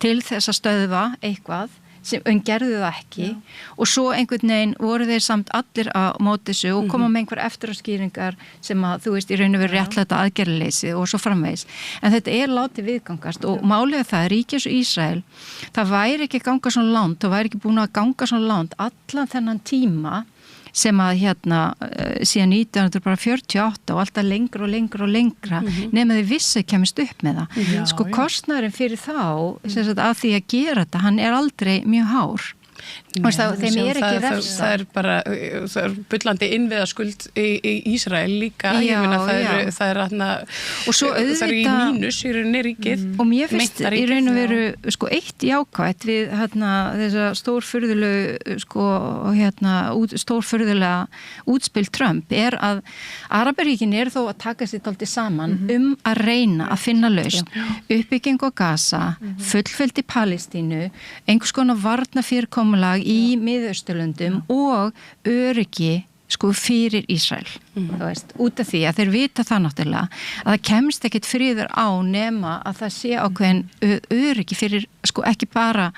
til þess að stöðva eitthvað sem gerðu það ekki og svo einhvern veginn voru þeir samt allir á móti þessu og koma með einhver eftiráskýringar sem að þú veist í raun og veru réttlæta aðgerðarleysi og svo framvegis en þetta er látið viðgangast og málið það ríkis og Ísrael það væri ekki ganga svona langt, það væri ekki búin að ganga svona langt allan þennan tíma sem að síðan 1948 og alltaf lengra og lengra og lengra nema þið vissi kemist upp með það kostnaðurinn fyrir þá að því að gera þetta, hann er aldrei mjög hár þeim er ekki refsa það er bara bullandi innviðaskuld í Ísrael líka ég meina það er og svo auðvitað það er í mínus í rauninni ríkið og mér finnst í raun og veru eitt jákvætt við þessa stórfurðulegu stórfurðulega útspil Trump er að Arabaríkin er þó að taka sér dálítið saman að reyna að finna lausn uppbygging á Gaza fullveldi Palestínu einhvers konar varnarfyrirkomulag í Miðausturlöndum og öryggi fyrir Ísrael út af því að þeir vita það náttúrulega að það kemst ekkit friður á nema að það sé ákveðin öryggi fyrir ekki bara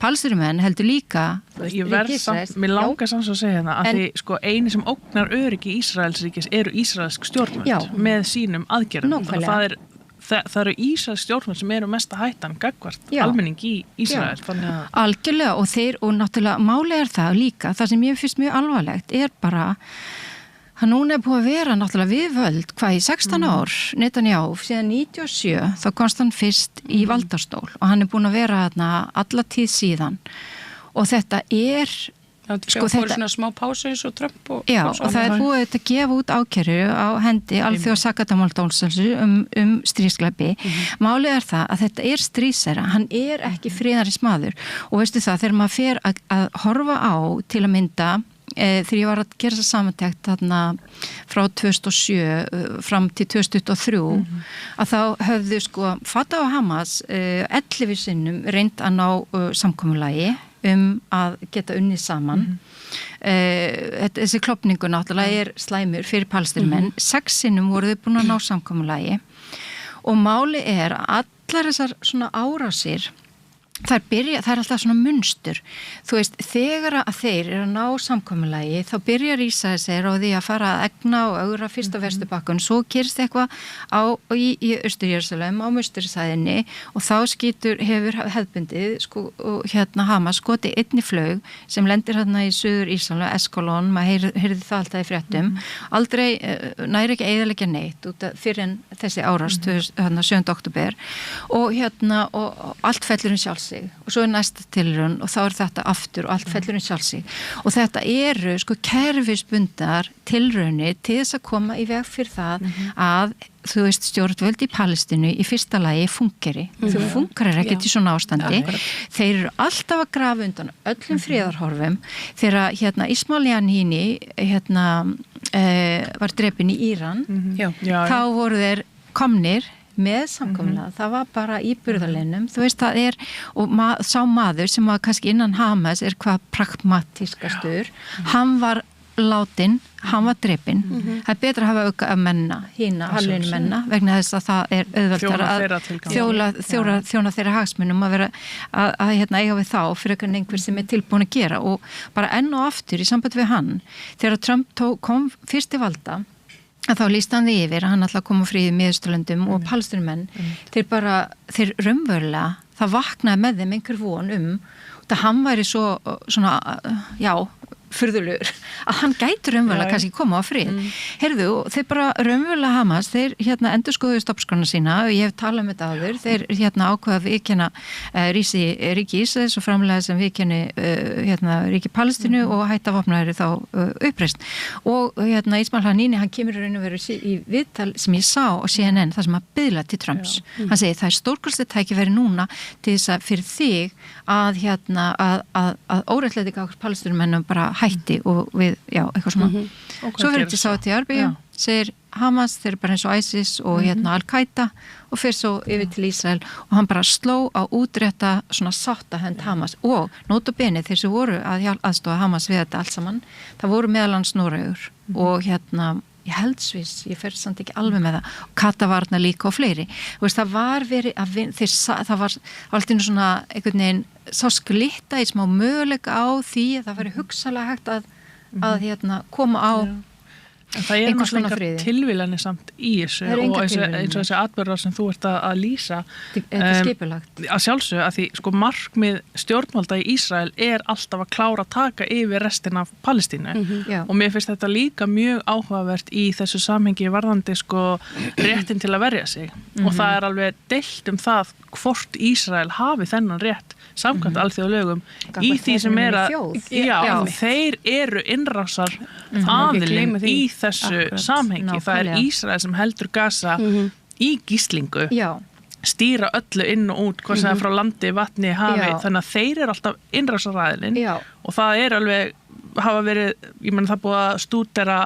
Palestínumenn heldur líka mér langar samt að segja að því eini sem ógnar öryggi Ísraelsríkis eru ísraelsk stjórnvöld með sínum aðgerðum það eru Ísraels stjórnvöld sem eru mesta hættan gagnvart almenning í Ísrael algjörlega og náttúrulega málið er það líka það sem ég finnst mjög alvarlegt er bara að núna er búið að vera náttúrulega við völd í 16 ár Netanyahu síðan 97 þá komst hann fyrst í valdastól og hann er búin að vera alla tíð síðan og þetta er fór svona smá pásu eins og Trump og það er búið að gefa út ákæru á hendi alþjóða sakatamálsdómstóls stríðsglæpi málið er það að þetta er stríðsherra hann er ekki friðaris maður og veistu það þegar maður fer að horfa á til að mynda þegar ég var að gera þessa samantekt þarna frá 2007 fram til 2023 að þá höfðu sko Fatah og Hamas 11 sinnum reynd að ná samkomulagi að geta unnið saman. Þessi klofningu náttúrulega slæmur fyrir palestínumenn. 6 sinnum voru þau búin að ná samkomulagi og máli að allar þessar svona árásir það er alltaf svona munstur. Þú veist, þegar að þeir að ná samkomulagi, þá byrjar Ísrael sér á því að fara að egna og augra fyrst á Vesturbakkann, svo gerist eitthvað í Austur-Jerúsalem á Mustursæðinni og þá hefur hefðbundið Hamas skoti einni flaug sem lendir hérna í Suður Ísrael, Eskalón, maður heyrði það alltaf í fréttum, aldrei næri ekki eyðileggja neitt út af fyrir en þessi árás 7. október og allt fellur sjálfs sig og svo næsta tilraun og þá þetta aftur og allt fellur sjálf sig og þetta eru kerfisbundnar tilraunir til þess að koma í veg fyrir það að þú veist stjórnvöld í Palestínu í fyrsta lagi fúnkeri. Þau funkarir ekkert í svona ástandi. Þeir eru alltaf að grafa undan öllum friðarhorfum þegar Ismail Haniyeh var drepinn í Íran þá voru þeir komnir með samkomlega, það var bara í burðarleinum, þú veist það og sá maður sem var kannski innan Hamas hvað pragmatískastur, hann var látin, hann var drepinn, það betra að hafa auka af menna, halvinu menna, vegna þess að það auðveldar að þjóna þeirra hagsmunum að vera að eiga við þá fyrir einhver sem tilbúin að gera og bara enn og aftur í samband við hann, þegar Trump kom fyrst til valda að þá lýst hann því yfir að hann alltaf kom á friði Miðausturlöndum og palestínumenn þeir raunverulega það vaknaði með þeim einhver von það hann væri svona furðulegur að hann gæti raunverulega kannski koma á frið. Heyrðu, þeir bara raunverulega Hamas, þeir endurskoðuðu stoppskrana sína og ég hef talað með þetta áður, þeir ákveða að viðkenna ríkis, þessu framlega sem viðkenni ríki Palestínu og hætta vopnaðri þá uppreist. Og Ismail Haniyeh, hann kemur raun og veru í viðtal sem ég sá á CNN, það sem að biðla til Trumps. Hann segir, það er tækifæri núna til þess að fyrir þig að óréttlæti gagnvart Palestínumennum bara hætti og við, eitthvað svona. Svo fyrir til Sádi-Arabíu, segir Hamas, þeir eru bara eins og ISIS og Al-Qaida og fyrir svo yfir til Ísrael og hann bara sló á útrétta svona sáttahönd Hamas og notabene þeir sem voru að aðstofa Hamas við þetta allt saman, það voru meðalans Noregur og ég held Sviss, ég fer samt ekki alveg með það og Katavarna líka og fleiri veist, það var verið að það var alltaf svona einhvern veginn sá splitta í smá möguleika á því að það væri hugsalega hægt að koma á það náttúrulega tilvílanir samt í þessu og eins og þessi atburðar sem þú ert að lýsa þetta er skipulagt að sjálfsögðu að því markmið stjórnvalda í Ísrael alltaf að klára að taka yfir restina af Palestínu og mér finnst þetta líka mjög áhugavert í þessu samhengi varðandi réttin til að verja sig og það alveg deilt það hvort Ísrael hafi þennan rétt samkvæmt alþjóðalögum í því sem að þeir eru innrásar aðilinn í þessu samhengi. Það Ísrael sem heldur Gaza í gíslingu stýra öllu inn og út hvað sem er frá landi, vatni, hafi þannig að þeir eru alltaf innrásaraðilinn og það alveg hafa verið, ég meina það búið að stúdera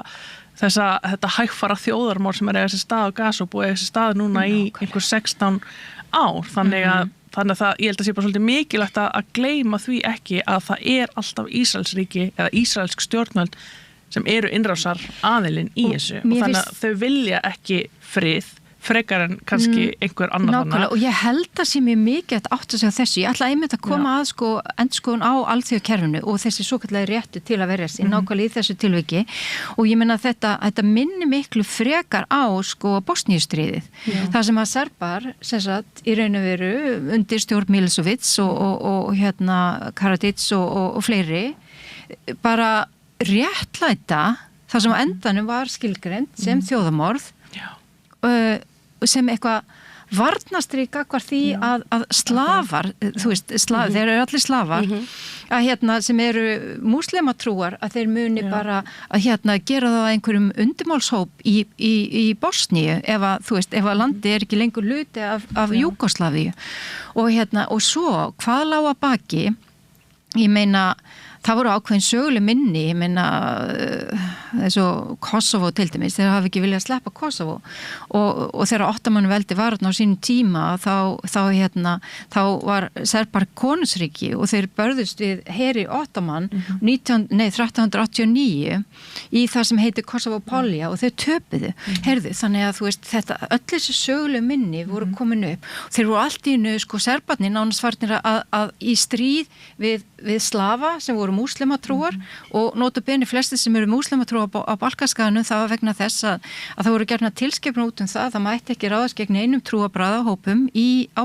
þetta hægfara þjóðarmál sem eiga þessi stað á Gaza og búið eiga þessi stað núna í einhver 16 ár þannig að það, ég held að sé bara svolítið mikilvægt að gleyma því ekki að það alltaf Ísraelsríki eða ísraelsk stjórnvöld sem eru innrásar aðilinn í þessu og þannig að þau vilja ekki frið frekar en kannski einhver annar nákvæmlega og ég held að sé mjög mikið að átta sig á þessu, ég ætla einmitt að koma að endurskoðun á alþjóðakerfinu og þessi svokallaði réttu til að verjast í nákvæmlega í þessu tilviki og ég meina þetta minni miklu frekar á Bosníustríðið, það sem að Serbar sem sagt í raun og veru undir stjórn Milošević og Karadzic og fleiri bara réttlæta það sem á endanum var skilgreind sem þjóðamorð sem eitthvað varnastrík gagnvart því að slafar, þú veist, þeir eru allir slafar að sem eru múslematrúar að þeir muni bara að gera það að einhverjum undirmálshóp í Bosníu ef að landi er ekki lengur hluti af Júgóslavíu og svo hvað lá að baki ég meina það voru ákveðin söguleg minni, ég meina eins og Kosovo til dæmis, þeir hafi ekki viljað sleppa Kosovo og þegar Ottomanveldi var á sínum tíma þá var Serbar konungsríki og þeir börðust við heri Ottoman 1389 í það sem heitir Kosovo Polja og þau töpuðu, heyrðu, þannig að þú veist þetta, öll þessi söguleg minni voru komin upp, þeir voru allt í einu sko serbarnir nánast farnir að í stríð við slafa sem voru múslimatrúar og nota bene flesti sem eru múslimatrúar á Balkanskaganum, það var vegna þess að það voru gerna tilskipun út það mætti ekki ráðast gegn einum trúarbragðahópum á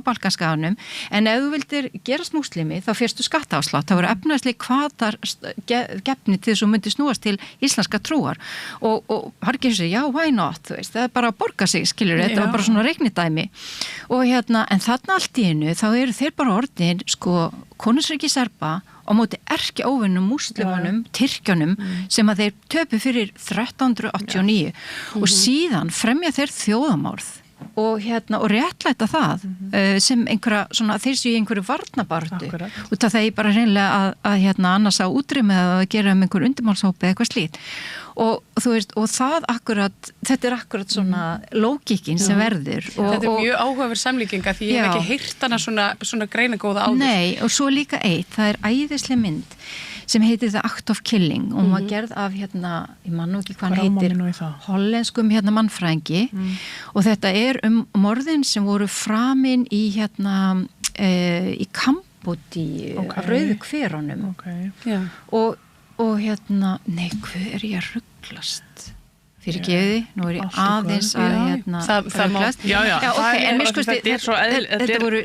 Balkanskaganum, en ef þú vildir gerast múslimi þá fyrstu skattaafslátt, það voru efnaðslega hvaðar gefni til þess að myndi snúast til íslenska trúar og harkir sér, já, why not, þú veist, það er bara að borga sig, skilur, þetta var bara svona reiknidæmi og en þarna allt í einu þá eru þeir bara orðin, sko, konungsríki Serba á móti erkióvinnum múslimunum, Tyrkjunum sem að þeir töpu fyrir 1389 og síðan fremja þeir þjóðamorð og réttlæta það sem einhverja, svona, þeir séu einhverju varnabartu út af það ég bara hreinlega að annars á útrýmið að gera einhver undirmálshópi eitthvað slít og þú veist, og þetta er akkurat svona lógikinn sem verður þetta er mjög áhugaverð samlíkinga því ég hef ekki heyrt hana svona greinagóða áður. Nei, og svo líka það er æðisleg mynd sem heitir The Act of Killing og hún var gerð af ég man nú ekki hvað hann heitir hollenskum mannfræðingi og þetta er morðin sem voru framin í í Kambódíu rauðu hverunum og nei, hver er ég að rugglast fyrir geði, nú er ég aðeins að rugglast en mér skoðst þetta voru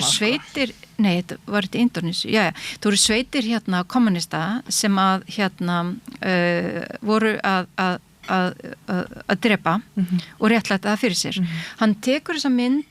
sveitir nei, þetta var þetta Indonési þetta voru sveitir kommunista sem að voru að drepa og réttlæta það fyrir sér. Hann tekur þessa mynd,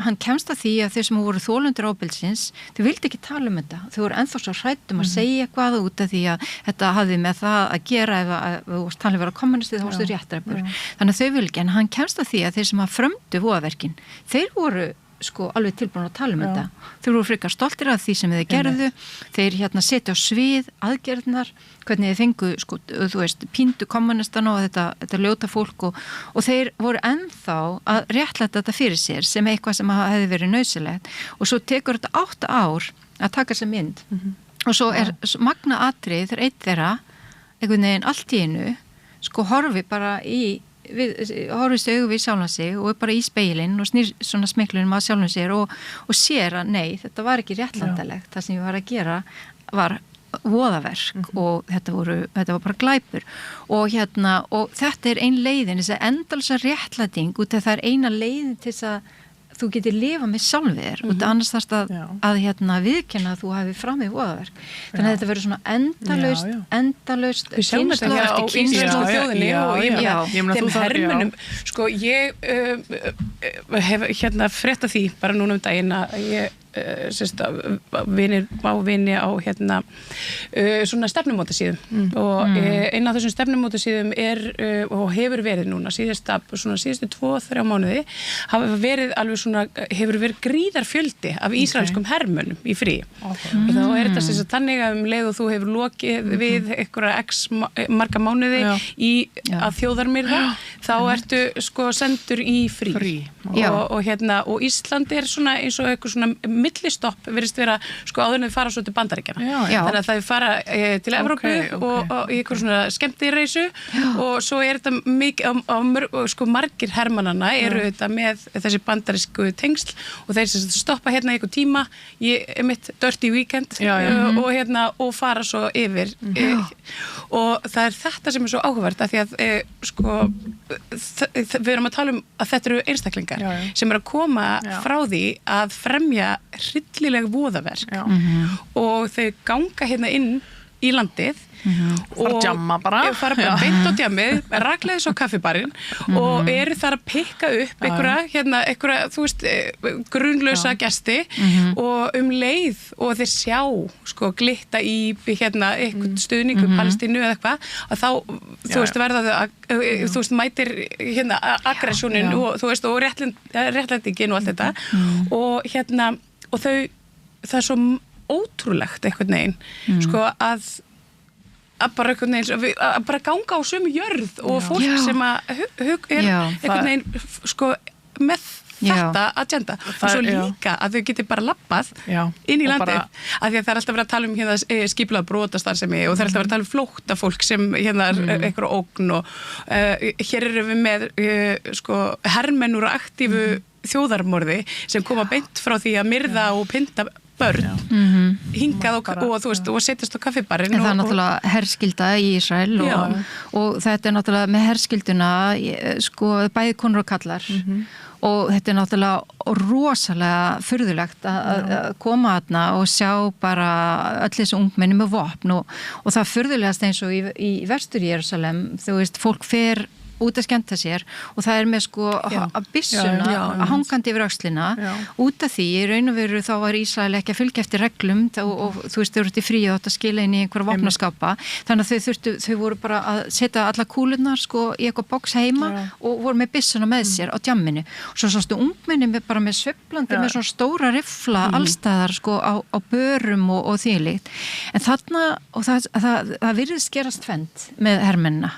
hann kemst að því að þeir sem voru þolendur ofbeldisins, þau vildi ekki tala um þetta. Þau voru ennþá svo hrædd að segja eitthvað út af því að þetta hafði með það að gera ef þú varst talið vera kommunisti þá varstu réttræpur. Þannig að þau vildi ekki, en hann kemst að því að þeir sem að frömdu voðaverkin, þeir voru sko alveg tilbúin að tala um þetta. Þeir voru frekar stoltir af því sem þeir gerðu. Þeir setja á svið aðgerðnar, hvernig þeir fengu sko, þú veist, píndu kommunistana og þetta ljóta fólk og þeir voru ennþá að réttlæta þetta fyrir sér sem eitthvað sem hefði verið nauðsynlegt og svo tekur þetta 8 ár að taka sér mynd og svo er magna atrið þegar einn þeirra einhvern veginn allt í einu sko horfi bara horfist augu við sjálfan sig og er bara í speilin og snýr svona smeklunum að sjálfan sér og sér að nei, þetta var ekki réttlætanlegt, það sem ég var að gera var voðaverk og þetta var bara glæpur og þetta er ein leiðin, þess að endalsa réttlæting út af það er eina leiðin til þess að þú getur lifa með sjálfir og annars þarfst að viðkenna að þú hafi framið voðaverk. Þannig að þetta verður svona endalaust kynslu eftir kynslu þjóðinni og þeim hermunum. Sko, ég hef frétta því bara núna daginn að ég vini á svona stefnumótasíðum og einn af þessum stefnumótasíðum og hefur verið núna síðustu 2-3 mánuði hefur verið gríðar fjöldi af ísraelskum hermönnum í frí og þá er þetta þannig að leið og þú hefur lokið við einhverja marga mánuði að þjóðarmyrða þá ertu sko sendur í frí. Og Ísland er svona eins og eitthvað svona millistopp virðist vera sko áður en þau fara svo til Bandaríkjanna. Þannig að þau fara til Evrópu og í eitthvað svona skemmtireisu og svo er þetta mikið sko margir hermannanna eru þetta með þessi bandarísku tengsl og þeir stoppa hérna í eitthvað tíma mitt dirty weekend og fara svo yfir og það er þetta sem er svo áhugavert af því að sko við erum að tala um að þetta eru einstaklingar sem eru að koma frá því að fremja hryllileg voðaverk og þau ganga hérna inn í landið og fara beint á djammið, rakleiði svo kaffibarinn og eru þar að pikka upp einhverja, þú veist, grunlausa gesti og leið og þeir sjá sko glitta í eitthvað stuðning við Palestínu eða eitthvað að þá, þú veist, verða þú veist, mætir aggressjónin og þú veist, og réttlætingin og allt þetta og þau, það er svo ótrúlegt einhvern veginn, sko að bara einhvern veginn, að bara ganga á sömu jörð og fólk sem að einhvern veginn, sko, með þetta agenda og svo líka að þau geti bara labbað inn í landið, af því að það er alltaf verið að tala um hérna skipulagða brotastarfsemi og það er alltaf verið að tala um flóttafólk sem hérna einhverja ógn og hér erum við með sko hermenn úr aktífu þjóðarmorði sem koma beint frá því að myrða og pynda börn hingað og þú veist og setjast á kaffibarinn. En það er náttúrulega herskylda í Ísrael og þetta er náttúrulega með herskylduna sko bæði konur og kallar og þetta er náttúrulega rosalega furðulegt að koma þarna og sjá bara öll þessu ungmenni með vopn og það furðulegast eins og í vestur Jerúsalem, þú veist, fólk fer út að skemmta sér og það er með sko að byssuna hangandi yfir öxlina út af því, í raun og veru þá var Ísrael ekki að fylgja eftir reglum og þú veist, þau eru til frí átt að skila inn í einhverja vopnaskápa, þannig að þau voru bara að setja alla kúlurnar sko í eitthvað box heima og voru með byssuna með sér á djamminu og svo sástu ungmenni bara með sveiflandi með svona stóra riffla allstaðar sko á börum og þvílíkt, en þarna og það virðist gerast tvennt með hermennina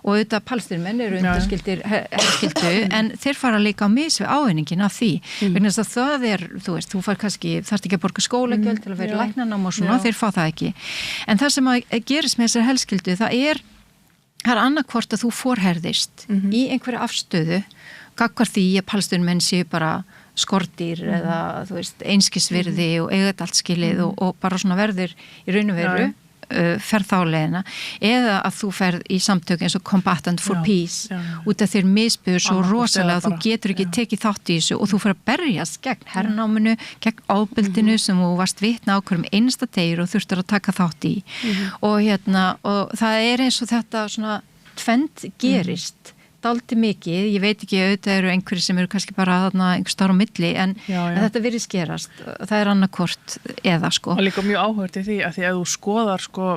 og auðvitað palestínumenn eru undanskildir herskildu en þeir fara líka á mis við ávinningin af því vegna þess að það er, þú veist, þú fær kannski þarft ekki að borga skólagjöld til að vera læknanám og svona, þeir fá það ekki en það sem að gerist með þessar herskildu það er annarkvort að þú forherðist í einhverju afstöðu gagnvart því að palestínumenn séu bara skordýr eða þú veist, einskisvirði og eiga þetta allt skilið og bara svona verður í raun og veru ferð þá leiðina eða að þú ferð í samtök eins og Combatant for Peace út af þér misbyður svo rosalega að þú getur ekki tekið þátt í þessu og þú fer að berjast gegn hernáminu, gegn ofbeldinu sem þú varst vitna á hverjum einasta degi og þurftur að taka þátt í og og það er eins og þetta svona tvennt gerist dálítið mikið, ég veit ekki auðvitað eru einhverjir sem eru kannski bara þarna einhver starf á milli en þetta virðist gerast það er annarkvort eða sko og líka mjög áhugavert í því að því að þú skoðar sko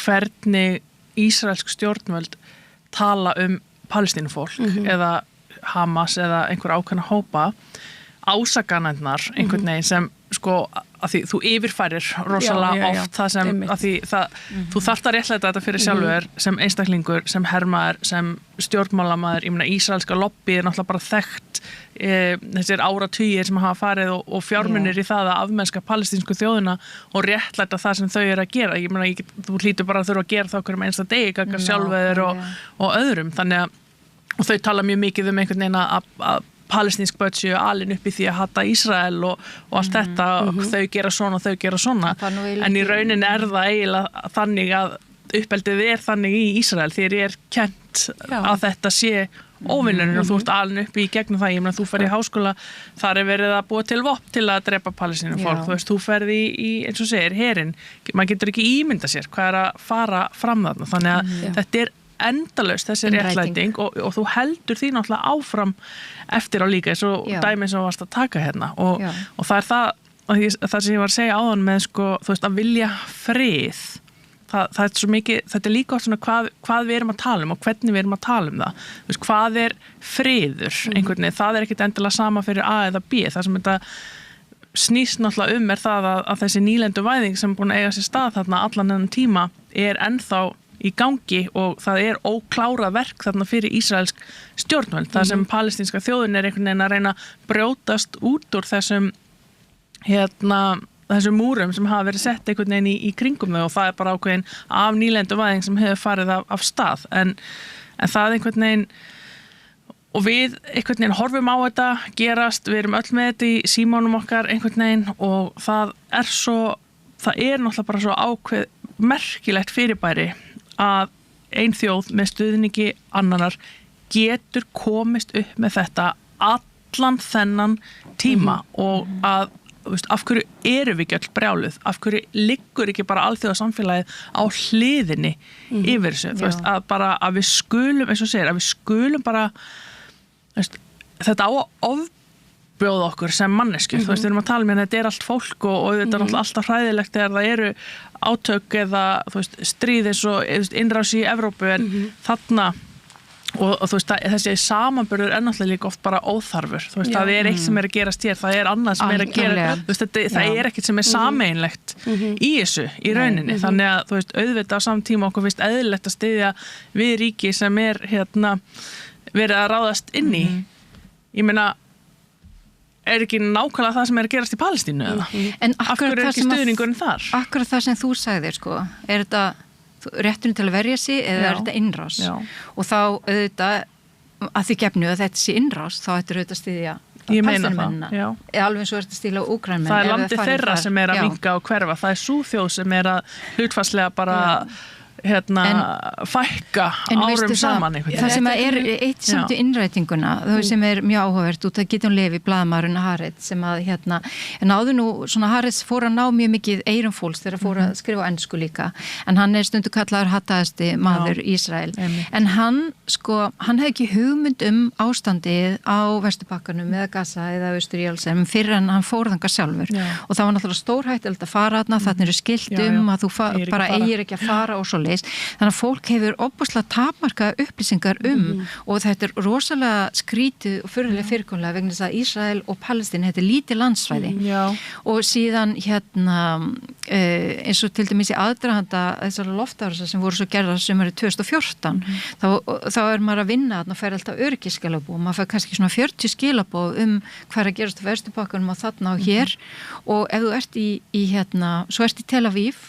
hvernig ísraelsk stjórnvöld tala palestínufólk eða Hamas eða einhver ákveðna hópa ásakanirnar einhvern veginn sem sko að því þú yfirfærir rosalega oft það sem að því þú þarft að réttlæta þetta fyrir sjálfur sem einstaklingur, sem hermaður, sem stjórnmálamaður, ég meina ísraelska lobby er náttúrulega bara þekkt þessir áratugir sem hafa farið og fjármunir í það að afmennska palestínsku þjóðina og réttlæta það sem þau eru að gera, ég meina þú hlýtur bara að þurfa að gera það okkur einsta degi gagnvart sjálfur og öðrum, þannig að og þau tala mjög mikið einhvern veginn að palestínsk börn séu alin upp í því að hata Ísrael og allt þetta og þau gera svona en í raunin það eiginlega þannig að uppeldið þannig í Ísrael þegar er kennt að þetta sé óvinnurinn og þú ert alin upp í gegnum það, ég meina þú fer í háskóla þar er verið að búa til vopn til að drepa palestínufólk, þú veist, þú ferð í eins og segir, herinn, maður getur ekki ímynda sér hvað er að fara fram þarna, þannig að þetta er endalaust þessi réttlæting og þú heldur því náttúrulega áfram eftir á líka eins og dæmi sem varst að taka hérna og það er það sem ég var að segja áðan með sko, þú veist, að vilja frið það er svo mikið, þetta er líka svona hvað við erum að tala um og hvernig við erum að tala um það, þú veist, hvað er friður einhvern veginn, það er ekkit endilega sama fyrir A eða B, það sem þetta snýst náttúrulega er það að þessi nýlendu væðing sem er búin að eiga sér stað þarna allan þennan tíma er ennþá í gangi og það er óklárað verk þarna fyrir ísraelsk stjórnvöld, það sem palestínska þjóðin er einhvern veginn að reyna að brjótast út úr þessum þessum múrum sem hafa verið sett einhvern veginn í kringum þau og það er bara ákveðin af nýlendu væðing sem hefur farið af stað en það einhvern veginn og við einhvern veginn horfum á þetta gerast, við erum öll með þetta í símónum okkar einhvern veginn og það er náttúrulega bara svo ákveð merkilegt fyrirbæri að ein þjóð með stuðningi annanar getur komist upp með þetta allan þennan tíma og að, veist, af hverju eru við ekki öll brjáluð, af hverju liggur ekki bara alþjóðasamfélagið á hliðinni yfir þessu, þú veist, að bara að við skulum, eins og segir, að við skulum bara, veist, þetta á að ofbjóða okkur sem manneskjur, þú veist, við erum að tala með þetta er allt fólk og þetta er alltaf hræðilegt þegar það eru átök eða, þú veist, stríð eins og innrás í Evrópu en þarna og þú veist, þessi samanburður náttúrulega líka oft bara óþarfur, þú veist, það eitt sem að gerast hér, það annað sem að gera, þú veist, það ekkert sem sameiginlegt í þessu, í rauninni, þannig að, þú veist, auðvitað á saman tíma okkur finnst eðlilegt að styðja við ríki sem verið að ráðast inn í, ég meina, ekki nákvæmlega það sem að gerast í Palestínu eða? En af hverju ekki stuðningurinn þar? Akkurat það sem þú sagðir, sko, þetta rétturinn til að verja sig eða þetta innrás? Já. Og þá auðvitað að því gefnu að þetta sé innrás, þá ættir auðvitað að styðja palestínumennina. Alveg eins og þetta stíla Úkraínumennina. Það landið þeirra sem að minnka og hverfa, það sú þjóð sem að hlutfallslega bara fækka árum saman það sem eitt samt í innrætinguna sem mjög áhugavert út að Gideon Levi blaðamaðurinn Haaretz sem að náðu nú svona Haaretz fór að ná mjög mikið eyrum fólks þegar fór að skrifa á ensku líka en hann stundu kallaður hataðasti maður Ísrael en hann hefði ekki hugmynd ástandið á Vesturbakkanum eða Gaza eða Austur-Jerúsalem fyrir en hann fór þangað sjálfur og það var náttúrulega stórhættulegt að fara þarna þarna eru skiltum að þú bara eigir ekki að fara og svo þannig að fólk hefur óbúslega takmarkaða upplýsingar og þetta rosalega skrítið og fyrirlega fyrirkomlega vegna þess að Ísrael og Palestín þetta lítið landsvæði og síðan eins og til dæmis í aðdraganda þessar loftárásar sem voru svo gerðar sumarið 2014 þá maður að vinna og fær alltaf öryggisskilabóð maður fær kannski svona 40 skilabóð hvað að gerast á Vesturbakkanum og þarna og hér og ef þú ert svo ert í Tel Aviv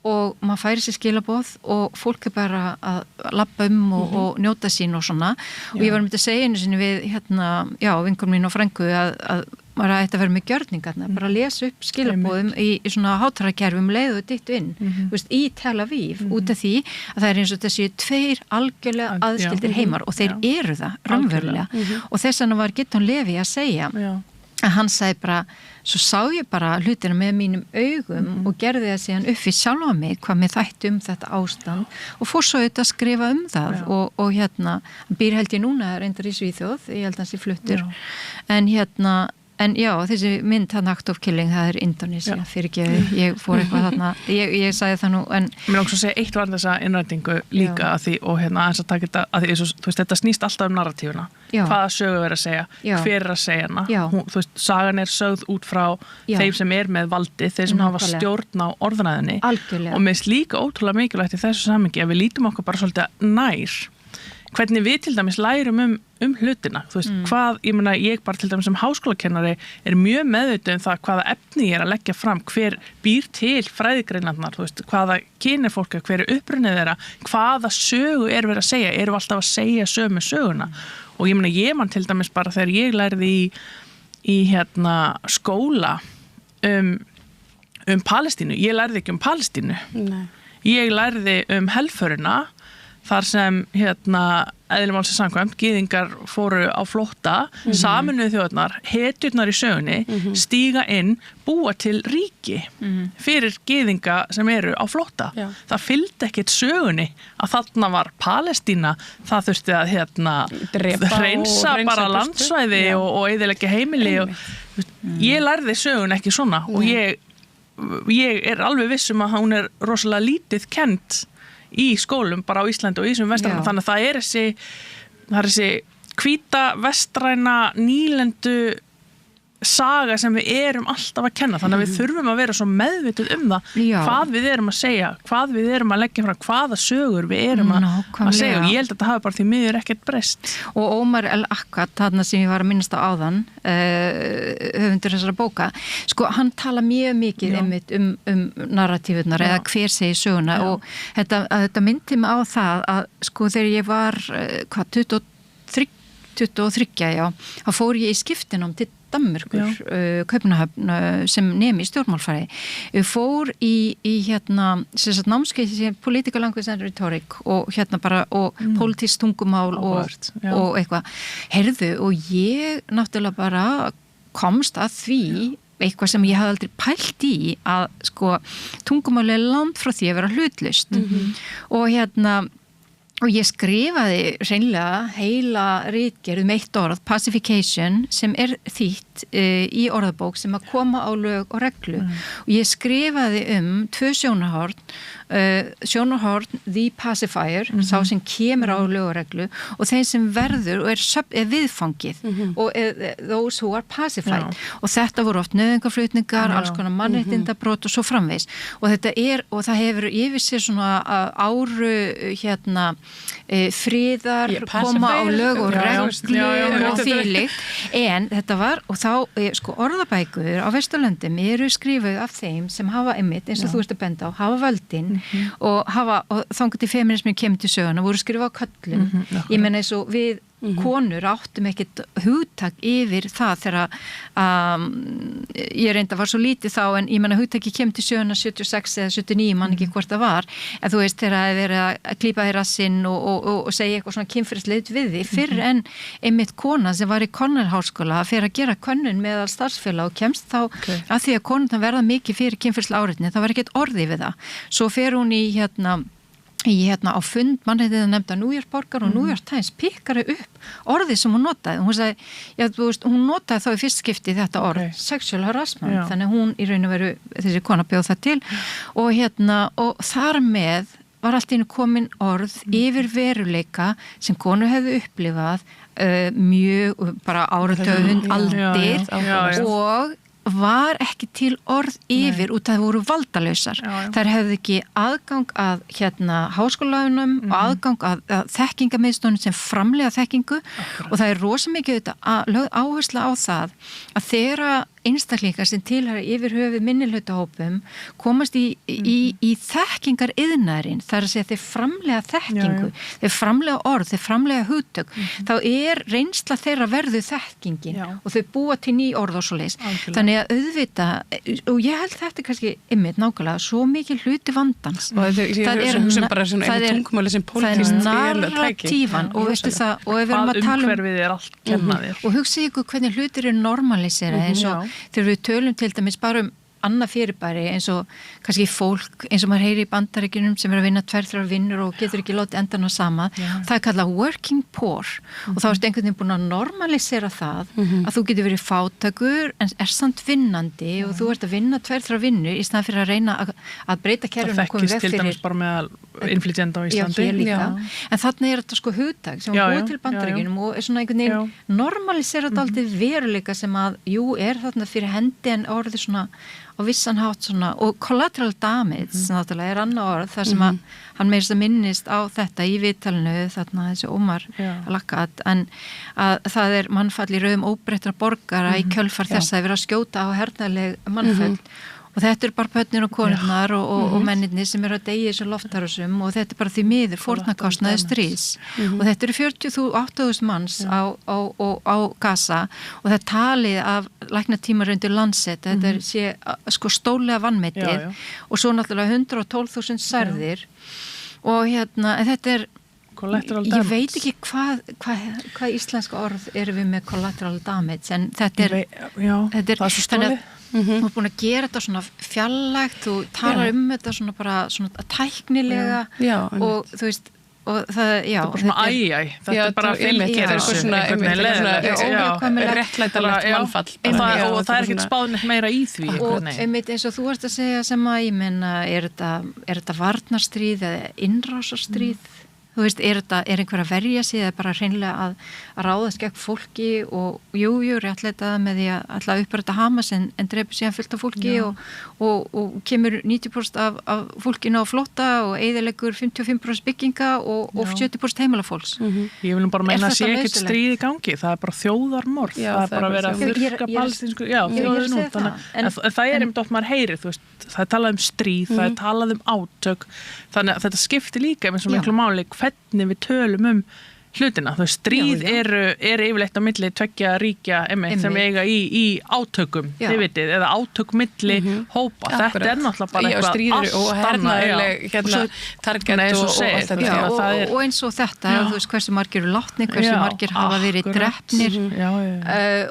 og maður færi sér skilabóð og fólk bara að labba og njóta sín og svona og ég var myndið að segja einu sinni við vinkonum mín og frængu að maður ætti að vera með gjörningarna bara að lesa upp skilabóðum í svona hátalakerfum leiðu og dittu inn í Tel Aviv út af því að það eins og þessi 2 algjörlega aðskildir heimar og þeir eru það raunverulega og þess vegna var Gideon Levi að segja að hann sagði bara, svo sá ég bara hlutina með mínum augum og gerði það síðan upp við sjálfa mig hvað mér þætti þetta ástand og fór svo auðvitað að skrifa það og hann býr held ég núna reyndar í Svíþjóð, ég held að hans í fluttur en já, þessi mynd Act of Killing, það Indonesia fyrirgefi, ég fór eitthvað þarna ég sagði það nú en mér langar svo að segja eitt var þessa innrætingu líka að því og aðeins að taka þetta að því, þú veist, þetta snýst alltaf narratífuna hvaða sögu er að segja, hver að segja hana þú veist, sagan sögð út frá þeim sem með valdi, þeir sem hafa stjórn á orðræðinni og mér finnst líka ótrúlega mikilvægt í þessu samhengi að við lítum okkur bara svolítið nær hvernig við til dæmis lærum hlutina, þú veist, hvað, ég meina ég bara til dæmis sem háskólakennari mjög meðvituð það hvaða efni ég að leggja fram, hver býr til fræðigreinarnar, þú veist, hvaða kynir fólk, hver upprunnið þeirra, hvaða sögu verið að segja, erum við alltaf að segja sömu söguna og ég meina ég man til dæmis bara þegar ég lærði í skóla Palestínu, ég lærði ekki Palestínu. Nei. Ég lærði helförina þar sem eðli málsins samkvæmt gyðingar fóru á flótta, Sameinuðu þjóðirnar, hetjurnar í sögunni, stíga inn, búa til ríki fyrir gyðinga sem eru á flótta. Já. Það fylgdi ekkert sögunni að þarna var Palestína, það þurfti að hreinsa bara landsvæði og eyðileggja heimili. Ég lærði sögun ekki svona og ég er alveg viss að hún rosalega lítið kennd í skólum bara á Íslandi og í þessum vestræna þannig að það er þessi hvíta vestræna nýlendu saga sem við erum alltaf að kenna þannig að við þurfum að vera svo meðvituð það hvað við erum að segja, hvað við erum að leggja fram, hvaða sögur við erum að segja og ég held að þetta hafi bara því miður ekkert breyst. Og Omar El-Akkad þarna sem ég var að minnast á áðan höfundur þessara bóka hann tala mjög mikið einmitt narratífurnar eða hver segir söguna og þetta myndi mig á það að þegar ég var 23 þá fór ég í skiptinám til Danmerkur, Kaupmannahöfn sem nemi í stjórnmálfræði. Fór í námskeið sem Political Language and Rhetoric og og pólitískt tungumál og eitthvað. Heyrðu, og ég náttúrulega bara komst að því eitthvað sem ég hafði aldrei pælt í að tungumál langt frá því að vera hlutlaust og ég skrifaði hreinlega heila ritgerð eitt orð, pacification, sem þýtt í orðabók sem að koma á lög og reglu og ég skrifaði 2 sjónarhorn sjónarhorn, the pacifier, sá sem kemur á lögureglu og þeim sem verður og er viðfangið og those who are pacified og þetta voru oft nauðungarflutningar, alls konar mannréttindabrót og svo framvegis og og það hefur yfir sér svona áru friðar koma á lög og reglu og þvílíkt en þetta var og þá sko orðabækur á Vesturlöndum eru skrifuð af þeim sem hafa einmitt eins og þú ert að benda á, hafa völdin og þangar til feminismin kemur til söguna, voru skrifað á köllum ég meina eins og við konur áttum ekkert hugtak yfir það þegar ég reynda var svo lítið þá en ég menna hugtaki kemur til söguna 76 eða 79, man ekki hvort það var en þú veist þegar það er verið að klípa í rassinn og segja eitthvað svona kynferðislega við því fyrr en einmitt kona sem var í Cornell-háskóla að fyrir að gera könnun meðal starfsfélag og kemst þá að því að konundan verða mikið fyrir kynferðislega áreitni það var ekkert orði við það svo fer hún í á fund mannréttindanefndar New York borgar og New York Times pikkar upp orðið sem hún notaði og hún sagði, hún notaði þá í fyrst skipti þetta orð, sexual harassment þannig hún í raun og veru þessi kona bjóð það til og þar með var allt í einu komin orð yfir veruleika sem konu hefðu upplifað mjög bara áratöðun aldir og var ekki til orð yfir út að það voru valdalausar. Þær hefðu ekki aðgang að háskólaunum og aðgang að þekkingamiðstöðunum sem framlega þekkingu og það er rosa mikið lögð áhersla á það að þeirra einstaklingar sem tilhæra yfir höfuð minnihlautahópum komast í þekkingar iðnaðurinn, það er að segja þeir framlega þekkingu, þeir framlega orð, þeir framlega hugtök, þá er reynsla þeirra verðu þekkingin og þau búa til ný orð og svoleiðis. Þannig að auðvita, og ég held þetta kannski ymmið nákvæmlega, svo mikið hluti vandans. Það er narratífan og veistu það, og ef við erum að tala umhverfið er allt kennaðir. Og hugsið ykkur hvernig hlutir eru normalisera eins og þegar við tölum til dæmis bara annað fyrirbæri eins og kannski fólk eins og maður heyri í Bandaríkjunum sem er að vinna 2-3 vinnur og getur ekki látið endan á sama það er kallað working poor og þá ertu einhvern veginn búin að normalisera það að þú getur verið fátækur en er samt vinnandi og þú ert að vinna 2-3 vinnur í staðan fyrir að reyna að breyta kerfinu og koma veg fyrir til dæmis bara með innflytjenda á Íslandi en þannig er þetta sko hugtak sem er búið til Bandaríkjunum og er svona einhvern veginn normalisera þetta aldrei veruleika sem að er þarna fyrir hendi en orðið svona á vissan hátt svona, og collateral damage náttúrulega er annað orð þar sem að hann meirist að minnist á þetta í viðtalinu þarna þessi Ómar Lakat en að það er mannfall í rauðum óbreyttra borgara í kjölfar þess að vera að skjóta á hernaðleg mannfall og þetta er bara börnir og konurnar og menninni sem eru að deyja þessu loftarásum og þetta er bara því miður fórnarkostnaði stríðs og þetta eru 48.000 manns á Gaza og það er talið af læknatímarundir Lancet þetta er sko stólega vanmetið og svo náttúrulega 112.000 særðir og en þetta er ég veit ekki hvað íslenska orð eru við með collateral damage en þetta er það er svo stólið þú er búin að gera þetta svona fjarlægt þú talar þetta svona bara svona tæknilega og þú veist og það, þetta er bara svona þetta er bara fylgir þessu réttlætanlegt mannfall og það er ekkert spáðnett meira í því og einmitt eins og þú ert að segja sem að ég menna er þetta varnarstríð eða innrásarstríð þú veist, er einhver að verja sig eða bara hreinlega að ráðast gegn fólki og réttlæta með því að alltaf uppræta Hamas en drepa síðan fullt af fólki og kemur 90% af fólkinu á flótta og eyðileggur 55% bygginga og 70% heimilafólks. Ég vil bara meina að sé ekkert stríð í gangi, það er bara þjóðarmorð, það er bara að vera að þurrka palestínsku, þjóðin út, en það er einmitt oft maður heyrir, þú veist, það er talað stríð, það er talað átök, þannig að þetta skiptir líka með svo miklu máli hvernig við tölum hlutina. Þú veist, stríð eru yfirleitt á milli tveggja ríkja sem eiga í átökum, þið vitið, eða átök milli hópa. Þetta er náttúrulega bara eitthvað allt annað target og eins og þetta, þú veist, hversu margir eru látnir, hversu margir hafa verið drepnir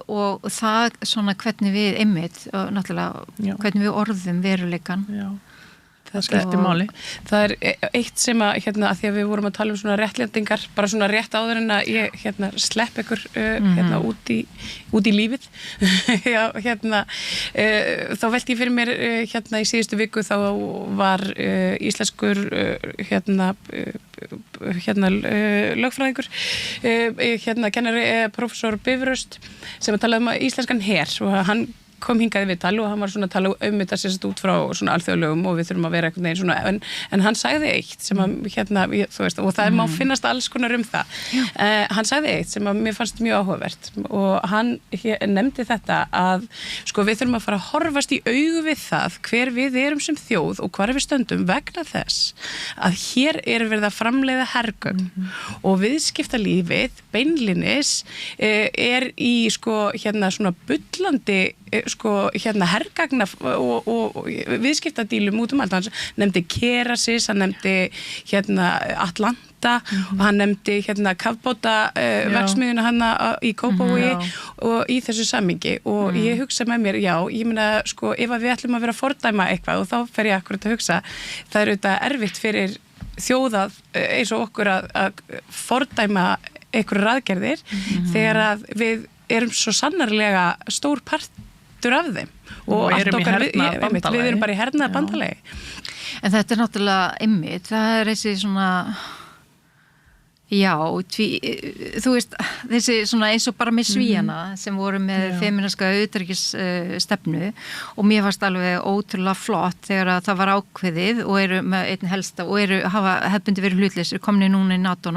og það svona hvernig við náttúrulega hvernig við orðum veruleikan. það skiptir máli. Það eitt sem að að því að við vorum að tala svona réttlendingar, bara svona rétt áður en að ég slepp ykkur út í lífið. Já, þá velti ég fyrir mér í síðustu viku þá var íslenskur lögfræðingur kennari professor Bifröst sem að talaði um íslenskan her og hann kom hingað í viðtal og hann var svona að tala þetta sérst út frá svona alþjóðlögum og við þurfum að vera einhvern veginn svona, en hann sagði eitt sem að, þú veist, og það má finnast alls konar það. Hann sagði eitt sem að mér fannst mjög áhugavert og hann nefndi þetta að, sko, við þurfum að fara að horfast í augu við það hver við erum sem þjóð og hvar við stöndum vegna þess að hér verið að framleiða hergögn og viðskiptalífið beinlinis í, sko, svona bullandi hergagna og viðskiptadílum út allt. Hann nefndi Kerasis, hann nefndi Atlanta og hann nefndi kafbáta verksmiðjuna hana í Kópavogi og í þessu samhengi og ég hugsa með mér, já, ég meina, sko, ef við ætlum að vera að fordæma eitthvað og þá fer ég akkurat að hugsa, það auðvitað erfitt fyrir þjóðað eins og okkur að fordæma einhverjar aðgerðir þegar að við erum svo sannarlega stór partur af þeim og erum í hernaðarbandalagi. Við erum bara í hernaðarbandalagi. En þetta náttúrulega einmitt, það þessi svona já, þú veist, þessi svona eins og bara með Svíana sem voru með feministka utanríkisstefnu og mér fannst alveg ótrúlega flott þegar að það var ákveðið og eru með einn helsta og hafa hefðbundi verið hlutleysir, komni núna í NATO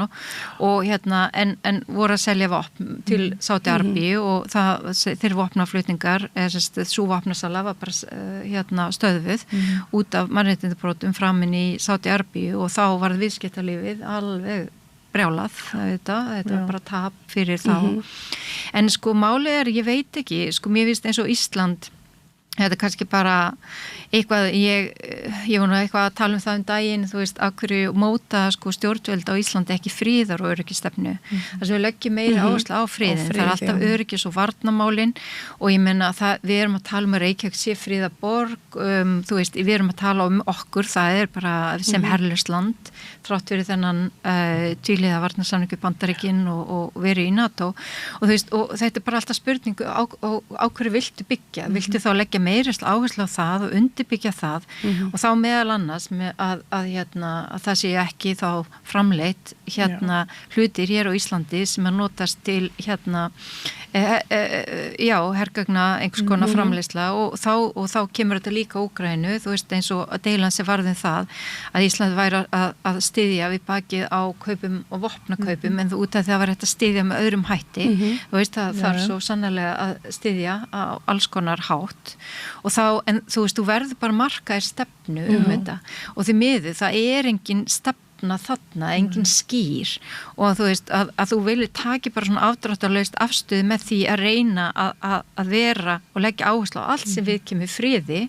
og en voru að selja vopn til Sádi-Arabíu og þeir vopnaflutningar, svo vopnasala var bara stöðvuð út af mannréttindabrotum framinn í Sádi-Arabíu og þá var viðskiptalífið alveg brjálað, þetta var bara tap fyrir þá. En sko málið ég veit ekki, sko mér finnst eins og Ísland, þetta kannski bara eitthvað, ég var nú eitthvað að tala það daginn, þú veist, af hverju móta sko stjórnvöld á Íslandi ekki friðar og öryggisstefnu. Þess að við leggjum meira áherslu á friðin, það alltaf öryggis og varnarmálin og ég meina við erum að tala um að Reykjavík sé friðarborg, þú veist, við erum að tala um okkur, það bara sem herlaust land, þrátt fyrir þennan tvíhliða varnarsamningu Bandaríkin og verið í NATO og þú veist, og þetta bara alltaf spurningu á hverju viltu byggja, viltu þá leggja meira áherslu á það og undirbyggja það og þá meðal annars að það sé ekki þá framleitt hlutir hér á Íslandi sem að notast til hergagna einhvers konar framleiðsla og þá kemur þetta líka Úkraínu, þú veist, eins og að deilan sem varðum það að Ísland væri að styðja við bakið á kaupum og vopnakaupum en þú út af það var þetta styðja með öðrum hætti þú veist, það þarf svo sannarlega að styðja á alls konar hátt og þá, en þú veist, þú verður bara markaðir stefnu þetta og því miður, það engin stefna þarna, engin skýr og þú veist, að þú viljið taki bara svona afdráttarlaust afstöðu með því að reyna að vera og leggja áherslu á allt sem við kemur friði